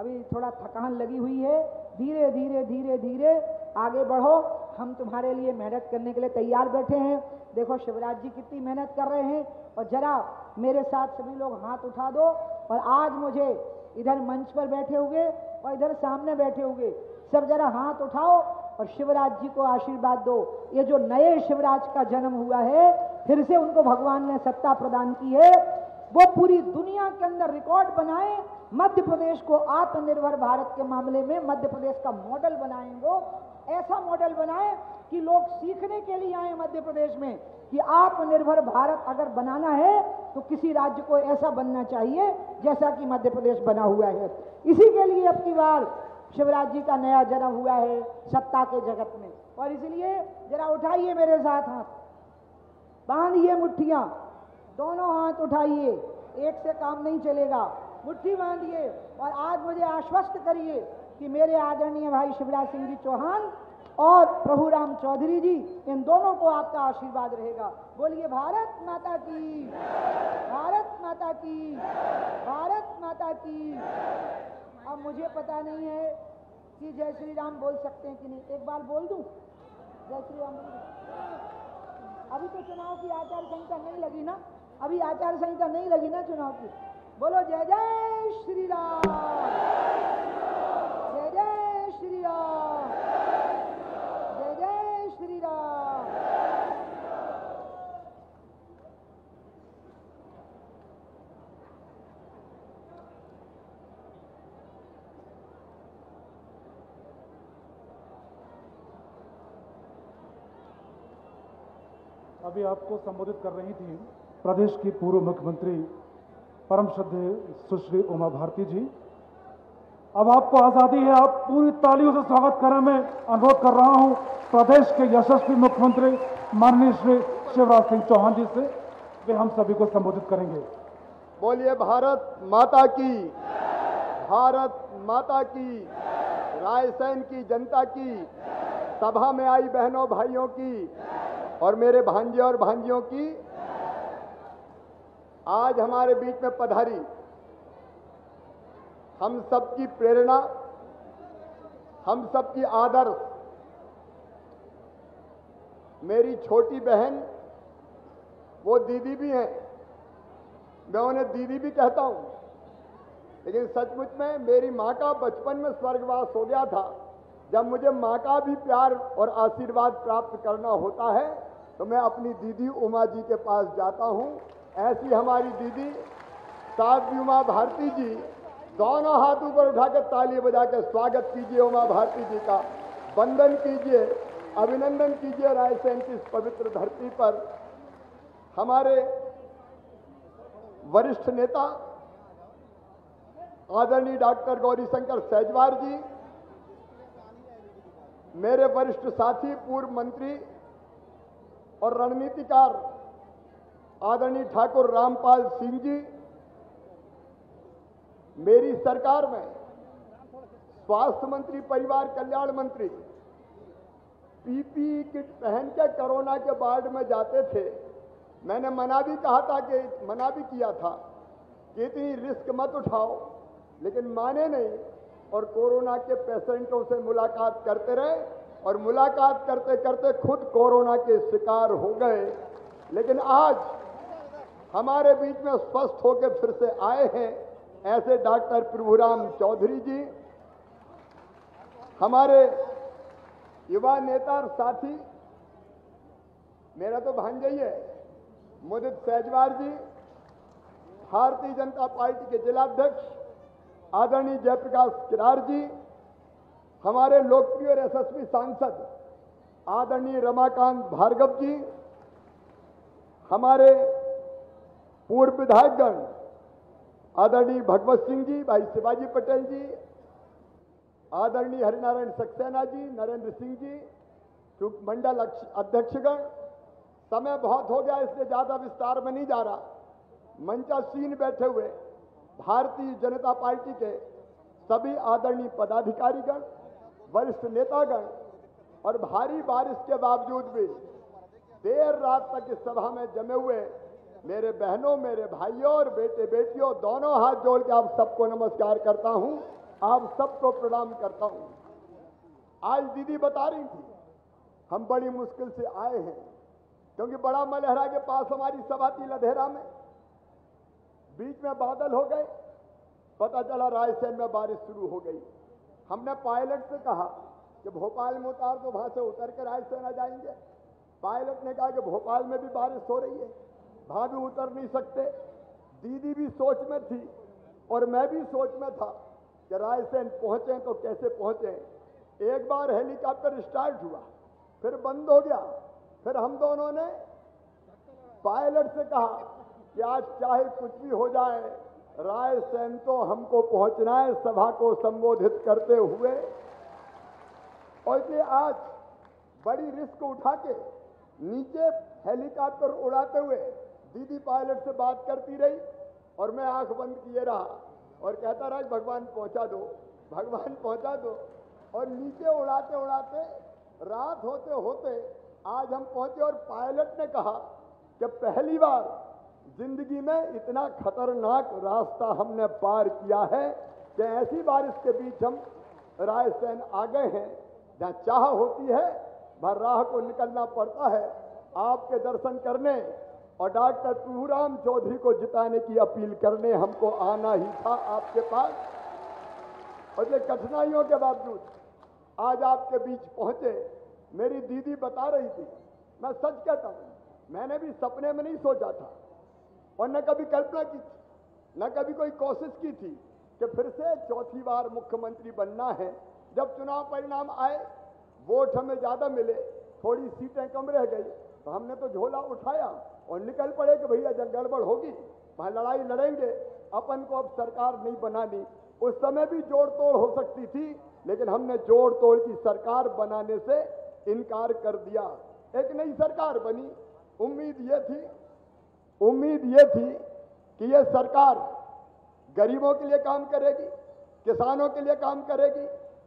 अभी थोड़ा थकान लगी हुई है, धीरे धीरे धीरे धीरे आगे बढ़ो। हम तुम्हारे लिए मेहनत करने के लिए तैयार बैठे हैं। देखो शिवराज जी कितनी मेहनत कर रहे हैं और जरा मेरे साथ सभी लोग हाथ उठा दो। और आज मुझे इधर मंच पर बैठे हुए और इधर सामने बैठे हुए सब जरा हाथ उठाओ और शिवराज जी को आशीर्वाद दो। ये जो नए शिवराज का जन्म हुआ है, फिर से उनको भगवान ने सत्ता प्रदान की है, वो पूरी दुनिया के अंदर रिकॉर्ड बनाए। मध्य प्रदेश को आत्मनिर्भर भारत के मामले में मध्य प्रदेश का मॉडल बनाएंगे, ऐसा मॉडल बनाए कि लोग सीखने के लिए आए मध्य प्रदेश में कि आत्मनिर्भर भारत अगर बनाना है तो किसी राज्य को ऐसा बनना चाहिए जैसा कि मध्य प्रदेश बना हुआ है। इसी के लिए अब की बार शिवराज जी का नया जन्म हुआ है सत्ता के जगत में। और इसलिए जरा उठाइए मेरे साथ हाथ, बांधिए मुट्ठियां, दोनों हाथ उठाइए, एक से काम नहीं चलेगा, मुट्ठी बांधिए और आज मुझे आश्वस्त करिए कि मेरे आदरणीय भाई शिवराज सिंह जी चौहान और प्रभु राम चौधरी जी, इन दोनों को आपका आशीर्वाद रहेगा। बोलिए भारत माता की, भारत माता की, भारत माता की। अब मुझे पता नहीं है कि जय श्री राम बोल सकते हैं कि नहीं, एक बार बोल दूं जय श्री राम। अभी तो चुनाव की आचार संहिता नहीं लगी ना, अभी आचार संहिता नहीं लगी ना चुनाव की। बोलो जय जय श्री राम, जय जय श्री राम, जय जय श्री राम। अभी आपको संबोधित कर रही थी प्रदेश की पूर्व मुख्यमंत्री परम श्रद्धेय सुश्री उमा भारती जी। अब आपको आज़ादी है, आप पूरी तालियों से स्वागत करें। मैं अनुरोध कर रहा हूं प्रदेश के यशस्वी मुख्यमंत्री माननीय श्री शिवराज सिंह चौहान जी से, वे हम सभी को संबोधित करेंगे। बोलिए भारत माता की, भारत माता की, रायसेन की जनता की, सभा में आई बहनों भाइयों की और मेरे भांजे और भांजियों की। आज हमारे बीच में पधारी हम सबकी प्रेरणा, हम सबकी आदर्श मेरी छोटी बहन, वो दीदी भी हैं, मैं उन्हें दीदी भी कहता हूं, लेकिन सचमुच में मेरी मां का बचपन में स्वर्गवास हो गया था। जब मुझे मां का भी प्यार और आशीर्वाद प्राप्त करना होता है तो मैं अपनी दीदी उमा जी के पास जाता हूं। ऐसी हमारी दीदी साध्वी उमा भारती जी, दोनों हाथ ऊपर उठाकर ताली बजा के स्वागत कीजिए उमा भारती जी का, वंदन कीजिए, अभिनंदन कीजिए रायसेन की इस पवित्र धरती पर। हमारे वरिष्ठ नेता आदरणीय डॉक्टर गौरीशंकर सेजवार जी, मेरे वरिष्ठ साथी पूर्व मंत्री और रणनीतिकार आदरणीय ठाकुर रामपाल सिंह जी, मेरी सरकार में स्वास्थ्य मंत्री, परिवार कल्याण मंत्री पीपीई किट पहन के कोरोना के वार्ड में जाते थे। मैंने मना भी किया था कि इतनी रिस्क मत उठाओ, लेकिन माने नहीं और कोरोना के पेशेंटों से मुलाकात करते रहे और मुलाकात करते करते खुद कोरोना के शिकार हो गए। लेकिन आज हमारे बीच में स्वस्थ होकर फिर से आए हैं ऐसे डॉक्टर प्रभुराम चौधरी जी, हमारे युवा नेता और साथी, मेरा तो भांजा ही है, मुदित सेजवार जी, भारतीय जनता पार्टी के जिलाध्यक्ष आदरणीय जयप्रकाश किरार जी, हमारे लोकप्रिय और यशस्वी सांसद आदरणीय रमाकांत भार्गव जी, हमारे पूर्व विधायकगण आदरणीय भगवत सिंह जी, भाई शिवाजी पटेल जी, आदरणीय हरिनारायण सक्सेना जी, नरेंद्र सिंह जी, मंडल अध्यक्षगण। समय बहुत हो गया इसलिए ज्यादा विस्तार में नहीं जा रहा। मंचासीन बैठे हुए भारतीय जनता पार्टी के सभी आदरणीय पदाधिकारीगण, वरिष्ठ नेतागण और भारी बारिश के बावजूद भी देर रात तक इस सभा में जमे हुए मेरे बहनों, मेरे भाइयों और बेटे बेटियों, दोनों हाथ जोड़ के आप सबको नमस्कार करता हूं, आप सबको प्रणाम करता हूं। आज दीदी बता रही थी हम बड़ी मुश्किल से आए हैं, क्योंकि बड़ा मलहरा के पास हमारी सभा थी लधेरा में, बीच में बादल हो गए, पता चला रायसेन में बारिश शुरू हो गई। हमने पायलट से कहा कि भोपाल में उतार दो, वहां से उतर कर रायसेन आ जाएंगे। पायलट ने कहा कि भोपाल में भी बारिश हो रही है, वहां भी उतर नहीं सकते। दीदी भी सोच में थी और मैं भी सोच में था कि रायसेन पहुंचे तो कैसे पहुंचे। एक बार हेलीकॉप्टर स्टार्ट हुआ, फिर बंद हो गया, फिर हम दोनों ने पायलट से कहा कि आज चाहे कुछ भी हो जाए, रायसेन तो हमको पहुंचना है सभा को संबोधित करते हुए। और इसलिए आज बड़ी रिस्क उठा के नीचे हेलीकॉप्टर उड़ाते हुए दीदी पायलट से बात करती रही और मैं आंख बंद किए रहा और कहता रहा भगवान पहुंचा दो, भगवान पहुंचा दो। और नीचे उड़ाते उड़ाते रात होते होते आज हम पहुंचे और पायलट ने कहा कि पहली बार जिंदगी में इतना खतरनाक रास्ता हमने पार किया है कि ऐसी बारिश के बीच हम रायसेन आ गए हैं। जहाँ चाह होती है वह राह को निकलना पड़ता है। आपके दर्शन करने और डॉक्टर प्रभुराम चौधरी को जिताने की अपील करने हमको आना ही था आपके पास। और ये कठिनाइयों के बावजूद आज आपके बीच पहुंचे। मेरी दीदी बता रही थी, मैं सच कहता हूं, मैंने भी सपने में नहीं सोचा था और न कभी कल्पना की थी, न कभी कोई कोशिश की थी कि फिर से चौथी बार मुख्यमंत्री बनना है। जब चुनाव परिणाम आए, वोट हमें ज्यादा मिले, थोड़ी सीटें कम रह गई, तो हमने तो झोला उठाया और निकल पड़े कि भैया जब गड़बड़ होगी वहाँ लड़ाई लड़ेंगे, अपन को अब सरकार नहीं बनानी। उस समय भी जोड़ तोड़ हो सकती थी, लेकिन हमने जोड़ तोड़ की सरकार बनाने से इनकार कर दिया। एक नई सरकार बनी। उम्मीद ये थी कि ये सरकार गरीबों के लिए काम करेगी, किसानों के लिए काम करेगी,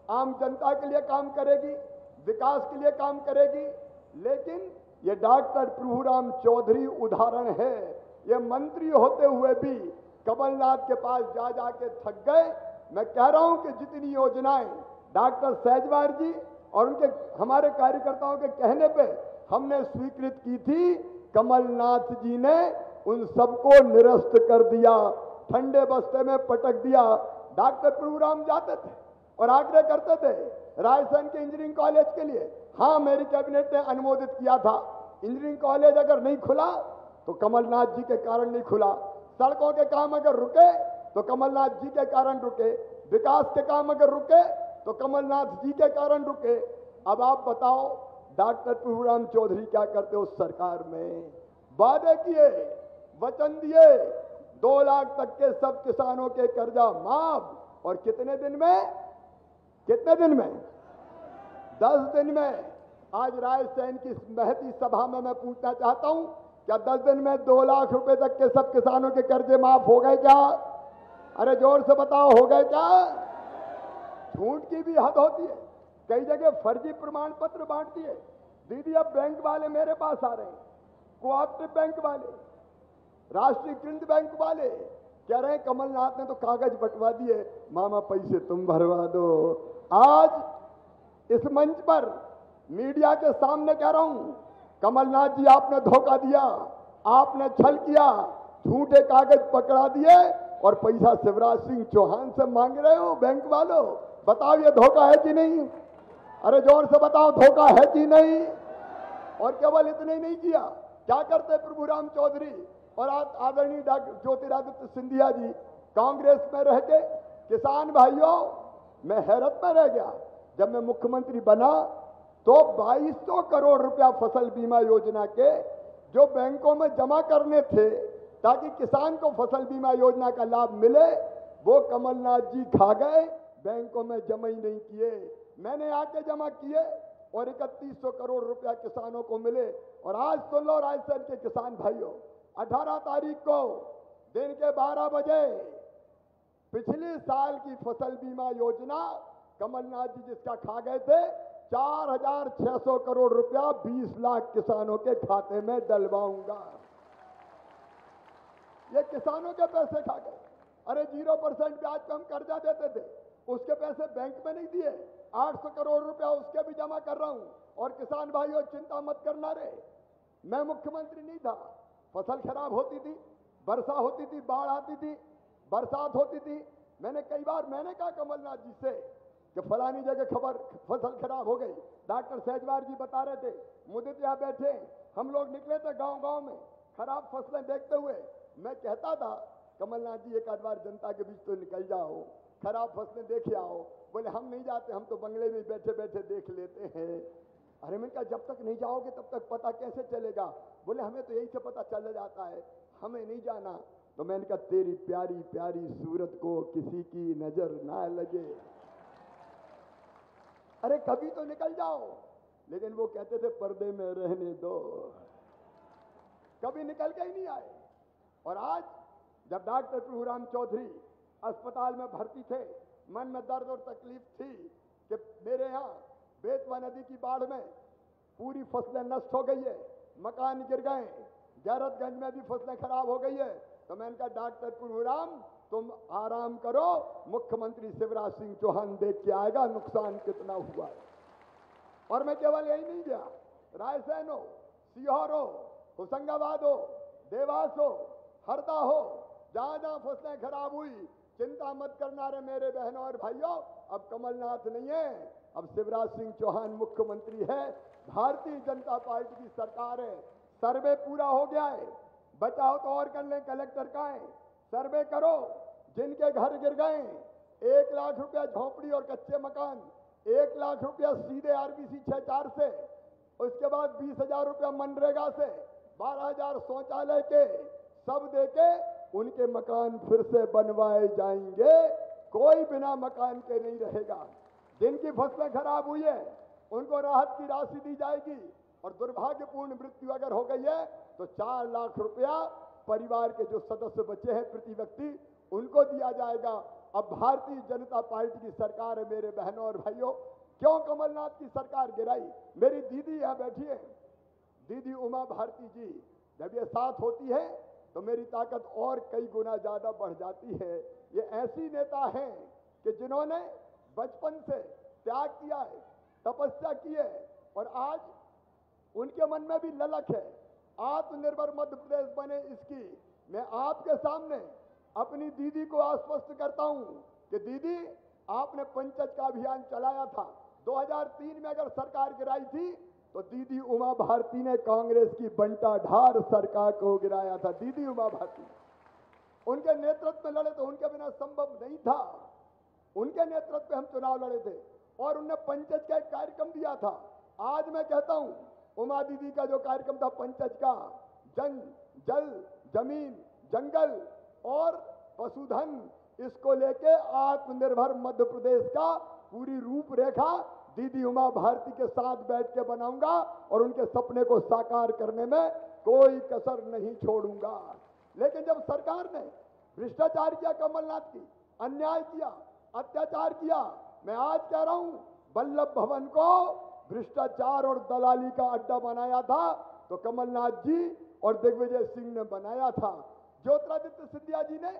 आम जनता के लिए काम करेगी, विकास के लिए काम करेगी। लेकिन ये डॉक्टर प्रभुराम चौधरी उदाहरण है। ये मंत्री होते हुए भी कमलनाथ के पास जा जाके थक गए। मैं कह रहा हूं कि जितनी योजनाएं डॉक्टर सहजवार जी और उनके हमारे कार्यकर्ताओं के कहने पे हमने स्वीकृत की थी, कमलनाथ जी ने उन सबको निरस्त कर दिया, ठंडे बस्ते में पटक दिया। डॉक्टर प्रभुराम जाते थे और आग्रह करते थे रायसेन के इंजीनियरिंग कॉलेज के लिए। हाँ, मेरी कैबिनेट ने अनुमोदित किया था। इंजीनियरिंग कॉलेज अगर नहीं खुला तो कमलनाथ जी के कारण नहीं खुला। सड़कों के काम अगर रुके तो कमलनाथ जी के कारण रुके। विकास के काम अगर रुके तो कमलनाथ जी के कारण रुके। अब आप बताओ डॉक्टर प्रभुराम चौधरी क्या करते उस सरकार में? वादे किए, वचन दिए, 2 लाख तक के सब किसानों के कर्जा माफ, और कितने दिन में? 10 दिन में। आज रायसेन की महती सभा में मैं पूछना चाहता हूं, क्या 10 दिन में 2 लाख रुपए तक के सब किसानों के कर्जे माफ हो गए क्या? अरे जोर से बताओ, हो गए क्या? झूठ की भी हद होती है। कई जगह फर्जी प्रमाण पत्र बांट दिए। दीदी, अब बैंक वाले मेरे पास आ रहे हैं, कोऑपरेटिव बैंक वाले, राष्ट्रीयकृत बैंक वाले कह रहे हैं कमलनाथ ने तो कागज बंटवा दिए, मामा पैसे तुम भरवा दो। आज इस मंच पर मीडिया के सामने कह रहा हूं, कमलनाथ जी आपने धोखा दिया, आपने छल किया, झूठे कागज पकड़ा दिए और पैसा शिवराज सिंह चौहान से मांग रहे हो बैंक वालों। बताओ ये धोखा है कि नहीं? अरे जोर से बताओ, धोखा है कि नहीं? और केवल इतने ही नहीं किया, क्या करते प्रभुराम चौधरी और आदरणीय डॉक्टर ज्योतिरादित्य सिंधिया जी कांग्रेस में रह के? किसान भाइयों, मैं हैरत में रह गया। जब मैं मुख्यमंत्री बना तो 2200 करोड़ रुपया फसल बीमा योजना के जो बैंकों में जमा करने थे ताकि किसान को फसल बीमा योजना का लाभ मिले, वो कमलनाथ जी खा गए, बैंकों में जमा ही नहीं किए। मैंने आके जमा किए और 3100 करोड़ रुपया किसानों को मिले। और आज सुन लो रायसेन के किसान भाइयों, 18 तारीख को दिन के 12 बजे पिछले साल की फसल बीमा योजना कमलनाथ जी जिसका खा गए थे, 4600 करोड़ रुपया 20 लाख किसानों के खाते में डलवाऊंगा। ये किसानों के पैसे खा गए। अरे 0% ब्याज पे हम कर्जा देते थे, उसके पैसे बैंक में नहीं दिए, 800 करोड़ रुपया उसके भी जमा कर रहा हूं। और किसान भाइयों चिंता मत करना रे, मैं मुख्यमंत्री नहीं था, फसल खराब होती थी, वर्षा होती थी, बाढ़ आती थी, बरसात होती थी। मैंने कई बार कहा कमलनाथ जी से कि फलानी जगह फसल खराब हो गई। डॉक्टर सहजवार जी बता रहे थे, मुदित यहाँ बैठे, हम लोग निकले थे गांव-गांव में खराब फसलें देखते हुए। मैं कहता था कमलनाथ जी एक आध बार जनता के बीच तो निकल जाओ, खराब फसलें देखे आओ। बोले हम नहीं जाते, हम तो बंगले में बैठे बैठे देख लेते हैं। अरे मैंने कहा जब तक नहीं जाओगे तब तक पता कैसे चलेगा? बोले हमें तो यही से पता चल जाता है, हमें नहीं जाना। तो मैंने कहा तेरी प्यारी प्यारी सूरत को किसी की नजर ना लगे, अरे कभी तो निकल जाओ। लेकिन वो कहते थे पर्दे में रहने दो, कभी निकल के ही नहीं आए। और आज जब डॉक्टर प्रभुराम चौधरी अस्पताल में भर्ती थे, मन में दर्द और तकलीफ थी कि मेरे यहाँ बेतवा नदी की बाढ़ में पूरी फसलें नष्ट हो गई है, मकान गिर गए, गैरतगंज में भी फसलें खराब हो गई है। तो मैंने कहा डॉक्टर प्रभुराम तुम आराम करो, मुख्यमंत्री शिवराज सिंह चौहान देख के आएगा नुकसान कितना हुआ है। और मैं केवल यही नहीं गया, रायसेन हो, सीहोर हो, होशंगाबाद हो, देवास हो, हरदा हो, जहां जहां फसलें खराब हुई, चिंता मत करना रे मेरे बहनों और भाइयों, अब कमलनाथ नहीं है, अब शिवराज सिंह चौहान मुख्यमंत्री है, भारतीय जनता पार्टी की सरकार है। सर्वे पूरा हो गया है, बचाओ तो और कर लें, कलेक्टर का है, सर्वे करो जिनके घर गिर गए, 1 लाख रुपया झोपड़ी और कच्चे मकान, 1 लाख रुपया सीधे आरबीसी 6-4 से, उसके बाद 20,000 रुपया मनरेगा से, 12,000 शौचालय के, सब देके उनके मकान फिर से बनवाए जाएंगे। कोई बिना मकान के नहीं रहेगा। जिनकी फसलें खराब हुई है उनको राहत की राशि दी जाएगी, और दुर्भाग्यपूर्ण मृत्यु अगर हो गई है तो 4 लाख रुपया परिवार के जो सदस्य बचे हैं प्रति व्यक्ति उनको दिया जाएगा। अब भारतीय जनता पार्टी की सरकार है मेरे बहनों और भाइयों। क्यों कमलनाथ की सरकार गिराई? मेरी दीदी यहाँ बैठी है, दीदी उमा भारती जी, जब ये साथ होती है तो मेरी ताकत और कई गुना ज्यादा बढ़ जाती है। ये ऐसी नेता हैं कि जिन्होंने बचपन से त्याग किया है, तपस्या की है, और आज उनके मन में भी ललक है आत्मनिर्भर मध्य प्रदेश बने इसकी। मैं आपके सामने अपनी दीदी को आश्वस्त करता हूं कि दीदी, आपने पंचायत का अभियान चलाया था। 2003 में अगर सरकार गिराई थी तो दीदी उमा भारती ने कांग्रेस की बंटाढार सरकार को गिराया था। दीदी उमा भारती उनके नेतृत्व में लड़े तो उनके बिना संभव नहीं था। उनके नेतृत्व में हम चुनाव लड़े थे और उन्होंने पंचायत का एक कार्यक्रम दिया था। आज मैं कहता हूं, उमा दीदी का जो कार्यक्रम था पंचायत का, जन जल जमीन जंगल और पशुधन, इसको लेके आत्मनिर्भर मध्य प्रदेश का पूरी रूपरेखा दीदी उमा भारती के साथ बैठ के बनाऊंगा और उनके सपने को साकार करने में कोई कसर नहीं छोड़ूंगा। लेकिन जब सरकार ने भ्रष्टाचार किया, कमलनाथ की अन्याय किया, अत्याचार किया, मैं आज कह रहा हूं वल्लभ भवन को भ्रष्टाचार और दलाली का अड्डा बनाया था तो कमलनाथ जी और दिग्विजय सिंह ने बनाया था। ज्योतिरादित्य सिंधिया जी ने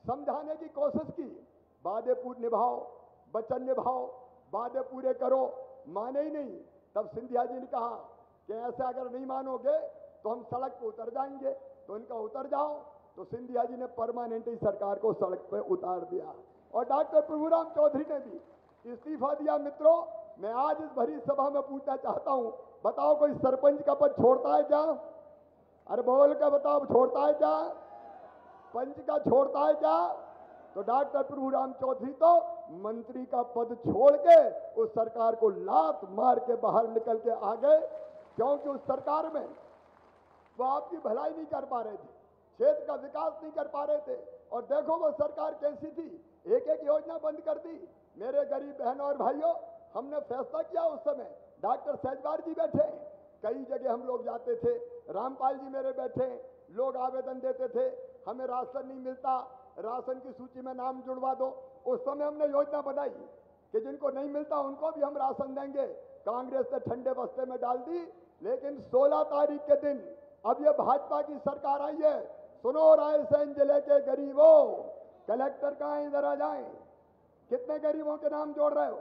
समझाने की कोशिश की, वादे पूरे निभाओ, वचन निभाओ, वादे पूरे करो, माने ही नहीं। तब सिंधिया जी ने कहा कि ऐसे अगर नहीं मानोगे तो हम सड़क पर उतर जाएंगे। तो इनका उतर जाओ, तो सिंधिया जी ने परमानेंटली सरकार को सड़क पर उतार दिया। और डॉक्टर प्रभुराम चौधरी ने भी इस्तीफा दिया। मित्रों, मैं आज इस भरी सभा में पूछना चाहता हूं, बताओ कोई सरपंच का पद छोड़ता है क्या? अरे बोल के बताओ, छोड़ता है क्या? पंच का छोड़ता है क्या? तो डॉक्टर प्रभुराम चौधरी तो मंत्री का पद छोड़ के उस सरकार को लात मार के बाहर निकल के आ गए, क्योंकि उस सरकार में वो आपकी भलाई नहीं कर पा रहे थे, क्षेत्र का विकास नहीं कर पा रहे थे। और देखो वो सरकार कैसी थी, एक एक योजना बंद कर दी। मेरे गरीब बहनों और भाइयों, हमने फैसला किया उस समय, डॉक्टर सहजवार जी बैठे, कई जगह हम लोग जाते थे, रामपाल जी मेरे बैठे, लोग आवेदन देते थे, हमें राशन नहीं मिलता, राशन की सूची में नाम जुड़वा दो। उस समय हमने योजना बनाई कि जिनको नहीं मिलता उनको भी हम राशन देंगे। कांग्रेस ने ठंडे बस्ते में डाल दी। लेकिन 16 तारीख के दिन अब ये भाजपा की सरकार आई है। सुनो रायसेन जिले के गरीबों, कलेक्टर कहां है, इधर आ जाएं। कितने गरीबों के नाम जोड़ रहे हो?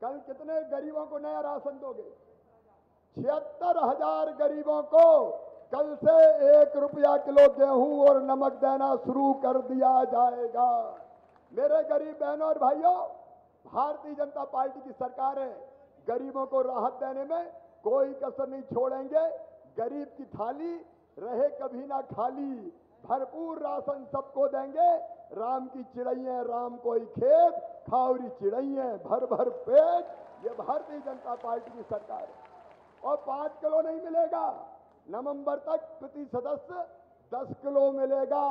कल कितने गरीबों को नया राशन दोगे? 76,000 गरीबों को कल से 1 रुपया किलो गेहूं और नमक देना शुरू कर दिया जाएगा। मेरे गरीब बहनों और भाइयों, भारतीय जनता पार्टी की सरकार है, गरीबों को राहत देने में कोई कसर नहीं छोड़ेंगे। गरीब की थाली रहे कभी ना खाली, भरपूर राशन सबको देंगे। राम की चिड़ैया राम कोई खेत, खावरी चिड़ैया भर भर पेट। ये भारतीय जनता पार्टी की सरकार है। और 5 किलो नहीं मिलेगा, नवंबर तक प्रति सदस्य 10 किलो मिलेगा।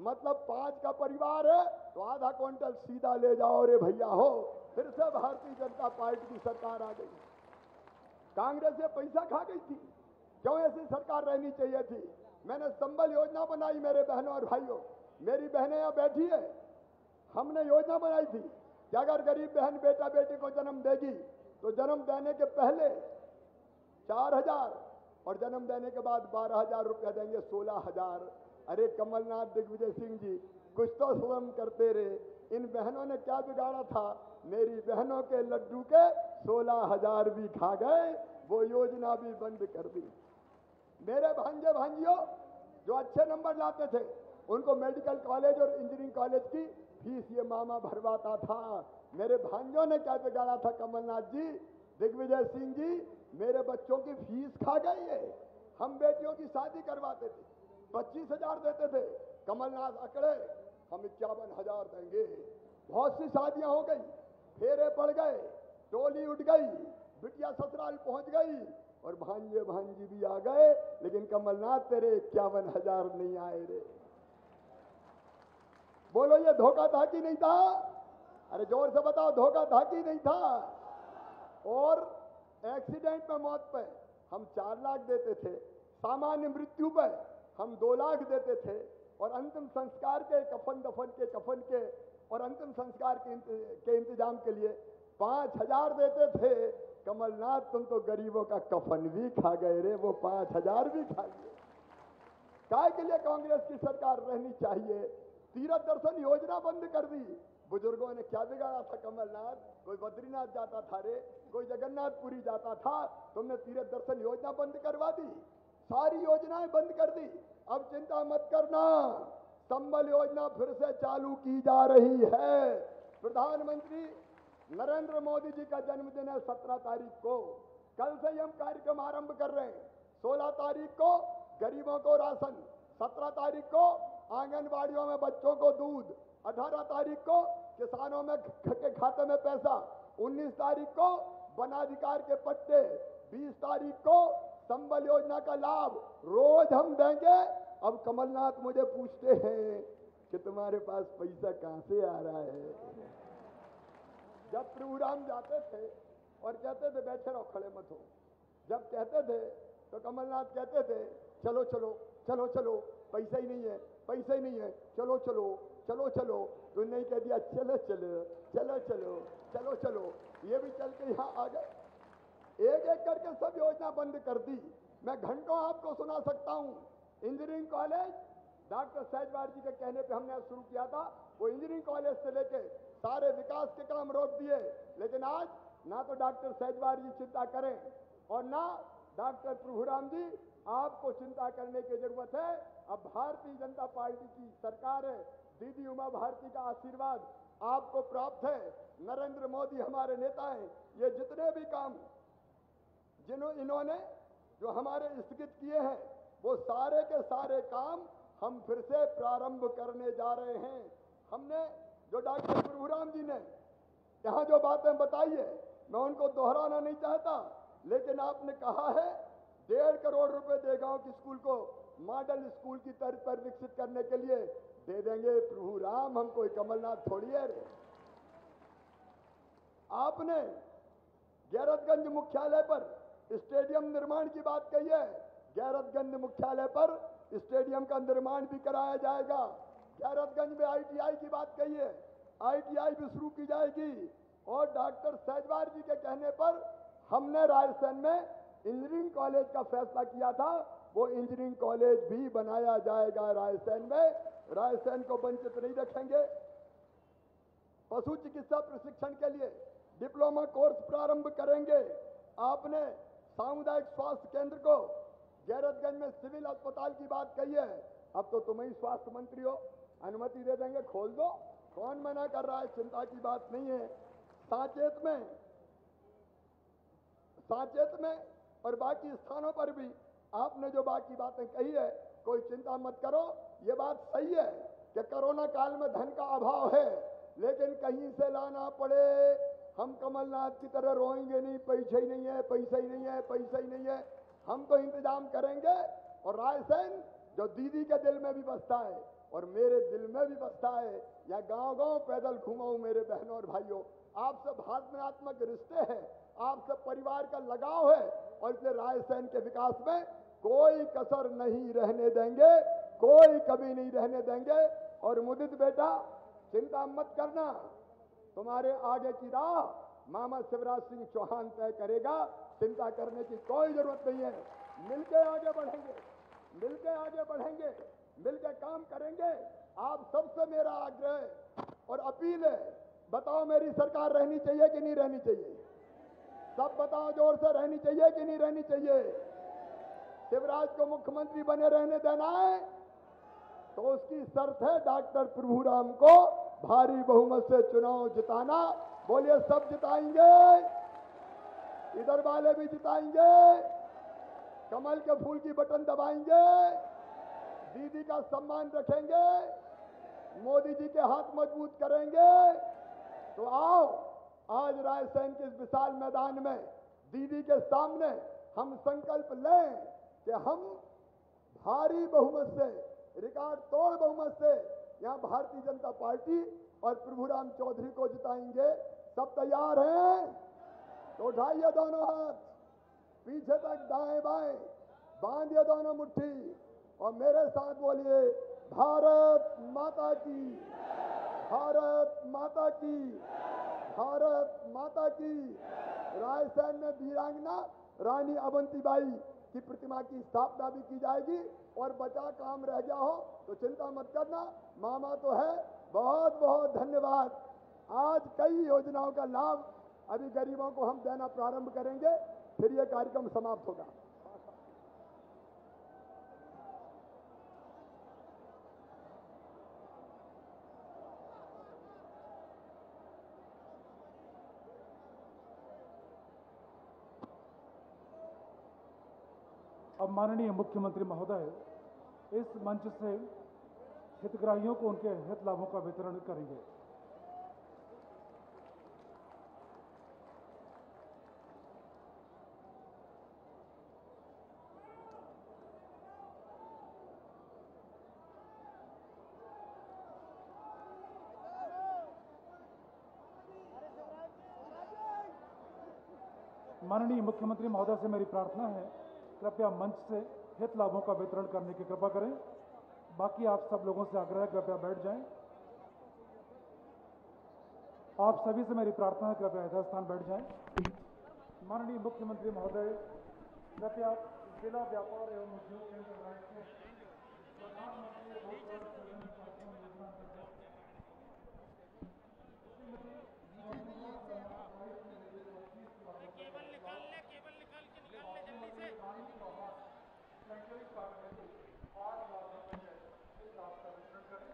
मतलब 5 का परिवार है तो आधा क्विंटल सीधा ले जाओ रे भैया हो। फिर से भारतीय जनता पार्टी की सरकार आ गई। कांग्रेस ये पैसा खा गई थी, क्यों ऐसी सरकार रहनी चाहिए थी? मैंने संबल योजना बनाई मेरे बहनों और भाइयों, मेरी बहनें यहाँ बैठी है, हमने योजना बनाई थी कि अगर गरीब बहन बेटा बेटी को जन्म देगी तो जन्म देने के पहले 4,000 और जन्म देने के बाद 12,000 रुपया देंगे, 16,000। अरे कमलनाथ दिग्विजय सिंह जी, कुछ तो श्रम करते रहे। इन बहनों ने क्या बिगाड़ा था? मेरी बहनों के लड्डू के 16,000 भी खा गए, वो योजना भी बंद कर दी। मेरे भांजे भांजियों जो अच्छे नंबर लाते थे उनको मेडिकल कॉलेज और इंजीनियरिंग कॉलेज की फीस ये मामा भरवाता था। मेरे भांजों ने क्या बिगाड़ा था? कमलनाथ जी, दिग्विजय सिंह जी, मेरे बच्चों की फीस खा गई है। हम बेटियों की शादी करवाते थे, 25,000 देते थे, कमलनाथ अकड़े हम 51,000 देंगे। बहुत सी शादियां हो गई, फेरे पड़ गए, टोली उठ गई, बिटिया ससुराल पहुंच गई और भांजे भांजी भी आ गए, लेकिन कमलनाथ तेरे 51,000 नहीं आए रे। बोलो ये धोखा था कि नहीं था? अरे जोर से बताओ, धोखा था कि नहीं था? और एक्सीडेंट में मौत पे हम 4 लाख देते थे, सामान्य मृत्यु पे हम 2 लाख देते थे, और अंतिम संस्कार के कफन के और अंतिम संस्कार के इंतजाम के लिए 5,000 देते थे। कमलनाथ तुम तो गरीबों का कफन भी खा गए रे, वो 5,000 भी खा लिए। काय के लिए कांग्रेस की सरकार रहनी चाहिए? तीर्थ दर्शन योजना बंद कर दी। बुजुर्गों ने क्या बिगाड़ा था कमलनाथ? कोई बद्रीनाथ जाता था रे, कोई जगन्नाथपुरी जाता था, तुमने तीर्थ दर्शन योजना बंद करवा दी, सारी योजनाएं बंद कर दी। अब चिंता मत करना, संबल योजना फिर से चालू की जा रही है। प्रधानमंत्री नरेंद्र मोदी जी का जन्मदिन है 17 तारीख को, कल से ही हम कार्यक्रम आरंभ कर रहे हैं। 16 तारीख को गरीबों को राशन, 17 तारीख को आंगनबाड़ियों में बच्चों को दूध, 18 तारीख को किसानों में के खाते में पैसा, 19 तारीख को वनाधिकार के पट्टे, 20 तारीख को संबल योजना का लाभ रोज हम देंगे। अब कमलनाथ मुझे पूछते हैं कि तुम्हारे पास पैसा कहां से आ रहा है? जब प्रभुराम जाते थे और कहते थे बैठे रहो, खड़े मत हो, जब कहते थे तो कमलनाथ कहते थे चलो चलो चलो चलो, पैसा ही नहीं है, पैसा ही नहीं है, चलो चलो चलो चलो। तो नहीं कह दिया चलो चलो चलो चलो चलो चलो, ये भी चल के यहाँ आ गए। एक एक करके सब योजना बंद कर दी। मैं घंटों आपको सुना सकता हूँ। इंजीनियरिंग कॉलेज डॉक्टर सहजवार जी के कहने पे हमने शुरू किया था, वो इंजीनियरिंग कॉलेज से लेके सारे विकास के काम रोक दिए। लेकिन आज ना तो डॉक्टर सहजवार जी चिंता करें और ना डॉक्टर प्रभुराम जी आपको चिंता करने की जरूरत है। अब भारतीय जनता पार्टी की सरकार है, दीदी उमा भारती का आशीर्वाद आपको प्राप्त है, नरेंद्र मोदी हमारे नेता हैं। ये जितने भी काम इन्होंने जो हमारे स्थगित किए हैं, वो सारे के सारे काम हम फिर से प्रारंभ करने जा रहे हैं। हमने जो डॉक्टर प्रभुराम जी ने यहाँ जो बातें बताई है, मैं उनको दोहराना नहीं चाहता, लेकिन आपने कहा है 1.5 करोड़ रुपए देगांव की स्कूल को मॉडल स्कूल की तर्ज पर विकसित करने के लिए दे देंगे। प्रभुराम हम कोई कमलनाथ थोड़ी है रे। आपने गैरतगंज मुख्यालय पर स्टेडियम निर्माण की बात कही है, गैरतगंज मुख्यालय पर स्टेडियम का निर्माण भी कराया जाएगा। गैरतगंज में ITI की बात कही है, ITI भी शुरू की जाएगी। और डॉक्टर सहजवार जी के कहने पर हमने रायसेन में इंजीनियरिंग कॉलेज का फैसला किया था, वो इंजीनियरिंग कॉलेज भी बनाया जाएगा रायसेन में। रायसेन को वंचित नहीं रखेंगे। पशु चिकित्सा प्रशिक्षण के लिए डिप्लोमा कोर्स प्रारंभ करेंगे। आपने सामुदायिक स्वास्थ्य केंद्र को गैरतगंज में सिविल अस्पताल की बात कही है, अब तो तुम ही स्वास्थ्य मंत्री हो, अनुमति दे देंगे, खोल दो, कौन मना कर रहा है, चिंता की बात नहीं है। साचेत में और बाकी स्थानों पर भी आपने जो बाकी बातें कही है, कोई चिंता मत करो। ये बात सही है कि कोरोना काल में धन का अभाव है, लेकिन कहीं से लाना पड़े, हम कमलनाथ की तरह रोएंगे नहीं, पैसा ही नहीं है, पैसा ही नहीं है, पैसा ही नहीं है, हम तो इंतजाम करेंगे। और रायसेन जो दीदी के दिल में भी बसता है और मेरे दिल में भी बसता है, या गांव-गांव पैदल घुमाऊं मेरे बहनों और भाइयों, आपसे भावनात्मक रिश्ते हैं, आपसे परिवार का लगाव है, और इसलिए रायसेन के विकास में कोई कसर नहीं रहने देंगे, कोई कभी नहीं रहने देंगे। और मुदित बेटा चिंता मत करना, तुम्हारे आगे की राह मामा शिवराज सिंह चौहान तय करेगा, चिंता करने की कोई जरूरत नहीं है। मिलके आगे बढ़ेंगे, मिलके आगे बढ़ेंगे, मिलके काम करेंगे। आप सबसे मेरा आग्रह और अपील है, बताओ मेरी सरकार रहनी चाहिए कि नहीं रहनी चाहिए? सब बताओ जोर से, रहनी चाहिए कि नहीं रहनी चाहिए? शिवराज को मुख्यमंत्री बने रहने देना है तो उसकी शर्त है डॉक्टर प्रभुराम को भारी बहुमत से चुनाव जिताना। बोलिए सब जिताएंगे, इधर वाले भी जिताएंगे, कमल के फूल की बटन दबाएंगे, दीदी का सम्मान रखेंगे, मोदी जी के हाथ मजबूत करेंगे। तो आओ आज रायसेन के इस विशाल मैदान में दीदी के सामने हम संकल्प लें कि हम भारी बहुमत से, रिकॉर्ड तोड़ बहुमत से यहां भारतीय जनता पार्टी और प्रभुराम चौधरी को जिताएंगे। सब तैयार हैं तो उठाइए दोनों हाथ, पीछे तक दाएं बाएं बांधिए दोनों मुट्ठी और मेरे साथ बोलिए, भारत माता की, भारत माता की, भारत माता की। रायसेन में वीरांगना रानी अवंतीबाई की प्रतिमा की स्थापना भी की जाएगी और बचा काम रह गया हो तो चिंता मत करना, मामा तो है। बहुत बहुत धन्यवाद। आज कई योजनाओं का लाभ अभी गरीबों को हम देना प्रारंभ करेंगे, फिर यह कार्यक्रम समाप्त होगा। अब माननीय मुख्यमंत्री महोदय इस मंच से हितग्राहियों को उनके हित लाभों का वितरण करेंगे। माननीय मुख्यमंत्री महोदय से मेरी प्रार्थना है, कृपया मंच से हित लाभों का वितरण करने की कृपा करें। बाकी आप सब लोगों से आग्रह है, कृपया बैठ जाएं। आप सभी से मेरी प्रार्थना है, कृपया यथास्थान बैठ जाएं। माननीय मुख्यमंत्री महोदय, कृपया जिला व्यापार एवं उद्योग केंद्र रायसेन प्रधानमंत्री रोजगार सृजन कार्यक्रम योजना अंतर्गत केबल निकाल के जल्दी से। सैंकड़ों कार्य हेतु 8 लाख रुपए इस लाभ का वितरण करें।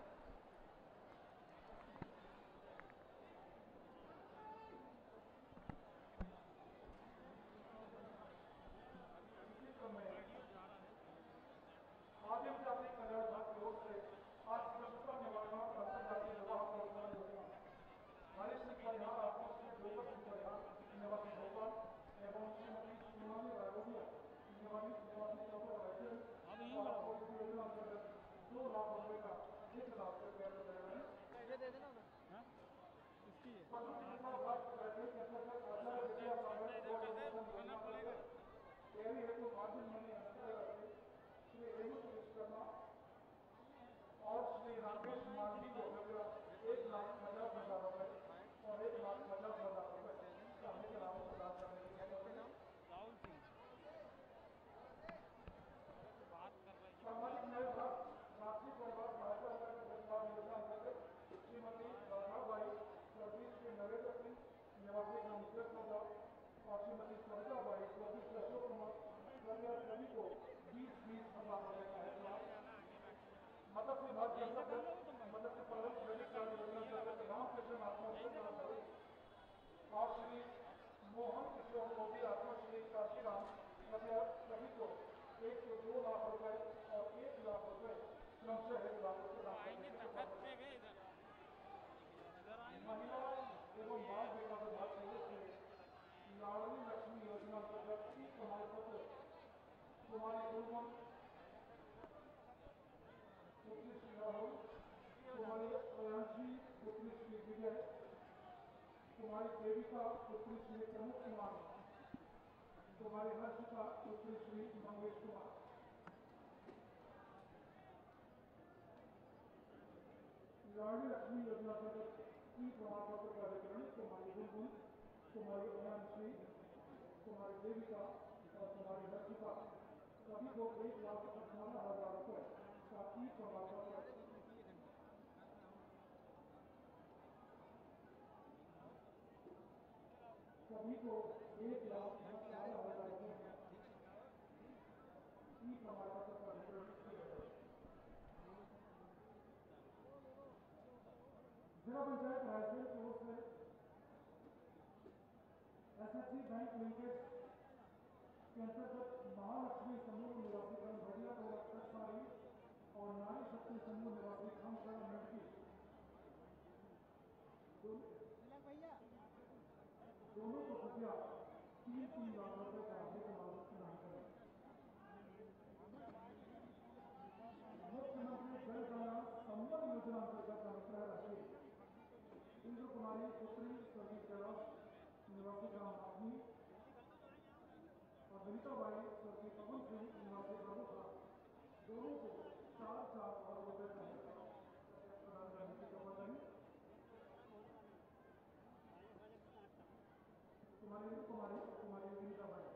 इसी क्रम में माध्यम से अपने कल्याण विभाग की ओर से आज स्वच्छता निवारण अंतर्राष्ट्रीय विवाह परियोजना योजना नारी शिक्षा परिहार आत्मश्री जोगत परिहार निवासी भोपाल एवं श्रीमती शिवानी राघविया निवासी चौथा रायसेन और इस योजना अंतर्गत 2 लाख रुपए का हित लाभ कर दिया जाएगा। ये दे देना ना। हाँ इसकी है। श्री हेमंत विश्वकर्मा और श्री राकेश मार्गी को 1,50,000 रुपए और 1,50,000 रुपए का हित लाभ प्रदान करने के लिए राहुल सिंह बात कर रहे हैं। सामाजिक न्याय विभाग राष्ट्रीय परिवार सहायता प्रस्ताव योजना अंतर्गत श्रीमती राधाबाई स्वर्गीय श्री नरेंद्र सिंह निवासी ग्राम कृष्णनगर और श्रीमती सरिताबाई स्वर्गीय श्री अशोक कुमार सभी को 20,000 रुपए का हित लाभ। मत्स्य विभाग के अंतर्गत मत्स्य पालन क्रेडिट कार्ड योजना अंतर्गत रामकृष्ण आत्मश्री और श्री मोहन किशोर मोदी आत्मश्री काशीराम सभी को 102 लाख रुपए और 1 लाख रुपए क्रमशः हित लाभ प्रदान करने की महिला एवं बाल विकास विभाग की ओर से लाडली लक्ष्मी योजना अंतर्गत प्रमाण पत्र कुमारी गुरुमन पुत्री श्री राहुल, कुमारी अयांशी पुत्री श्री विजय, कुमारी देविका पुत्री श्री प्रमुख कुमार, कुमारी हर्षिता पुत्री श्री मंगेश कुमार। लाडली लक्ष्मी योजना अंतर्गत प्रमाण पत्र का वितरण कुमारी गुनगुन, कुमारी अयांशी, कुमारी देविका और कुमारी हर्षिता सभी को 1,18,000 रुपए का प्रमाण पत्र सभी को 1,18,000 रुपए प्रमाण पत्र का वितरण किया गया। जिला पंचायत रायसेन की ओर से एसएससी बैंक लिंकेज के अंतर्गत महालक्ष्मी समूह निवासी ग्राम भटिया को अक्षरसारी और नारी शक्ति समूह निवासी खामखड़ा मेडकी दोनों को रुपया 3 लाख रुपए का आर्थिक लाभ प्रदान करें। मुख्यमंत्री जल कल्याण संबल योजना अंतर्गत अनुग्रह राशि इंद्र कुमारी पुत्री स्वर्गीय कैलाश निवासी ग्राम माधनी और ललिता बाई स्वर्गीय पवन सिंह निवासी प्रभुखा दोनों को 4-4 लाख रुपए का प्रदान करने की शपथ ली। कुमारी ललिता बाई।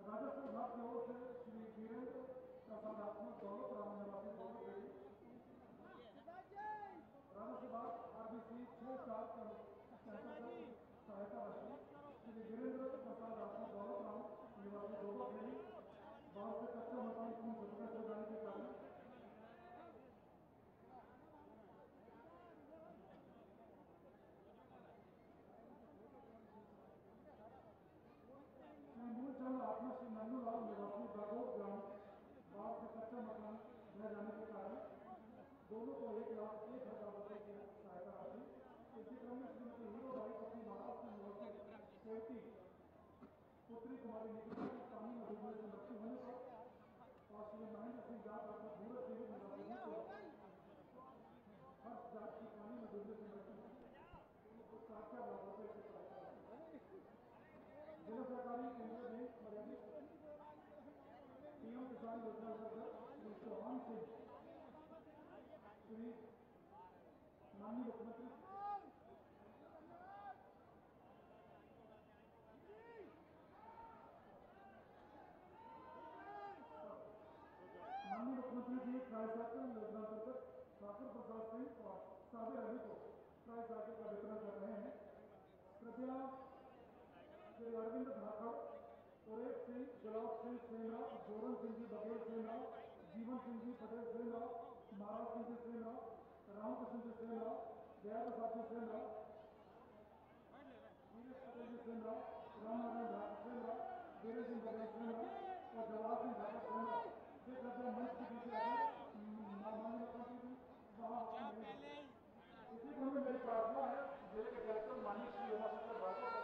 राजस्व विभाग की ओर से श्री वीरेंद्र प्रसादात्मक दौलत राम निवासी दौलत देवी। राजस्व विभाग आरबीसी 6-7 के अंतर्गत सहायता राशि श्री वीरेंद्र प्रसादात्मक दौलत राम निवासी दौलत देवी। बाहर से कच्चा मकान की जरूरत हो जाने के कारण मूलचंद आत्मा श्री नंदूलाल निवासी बागोर ग्राम बाहर से कच्चा मकान रह जाने के कारण दोनों को 1,01,000 रुपए की सहायता राशि। इसी क्रम में श्रीमती हीरोबाई पत्नी महाराष्ट्र निवासी सेवती पुत्री कुमारी निकिता की पानी में डूबने से मृत्यु होने पर और श्री महेंद्र सिंह जाट और धूरत देवी निवासी हर्ष जाट की पानी में डूबने से मृत्यु को 4-4 लाख रुपए की सहायता राशि। जिला सहकारी केंद्रीय बैंक मर्यादित पीएम किसान योजना अंतर्गत श्री चौहान सिंह श्री माननीय मुख्यमंत्री जी ट्राईसाइकिल योजना अंतर्गत ठाकुर प्रसाद सिंह और साबिर अली को ट्राईसाइकिल का वितरण कर रहे हैं। कृपया श्री अरविंद धाकड़, सुरेश सिंह, गुलाब सिंह सेना, जोरन सिंह जी बघेल सेना, जीवन सिंह जी पटेल सेना, महाराज सिंह जी सेना, रामकृष्ण जी सेना, दया प्रसाद जी सेना, वीरेश पटेल जी सेना, रामनारायण धाकड़ सेना, वीरेश सिंह बघेल सेना और जवाहर सिंह धाकड़ सेना से कृपया मंच के पीछे माननीय मुख्यमंत्री वहाँ इसी क्रम में मेरी प्रार्थना है जिले के कलेक्टर माननीय श्री उमाशंकर भार्गव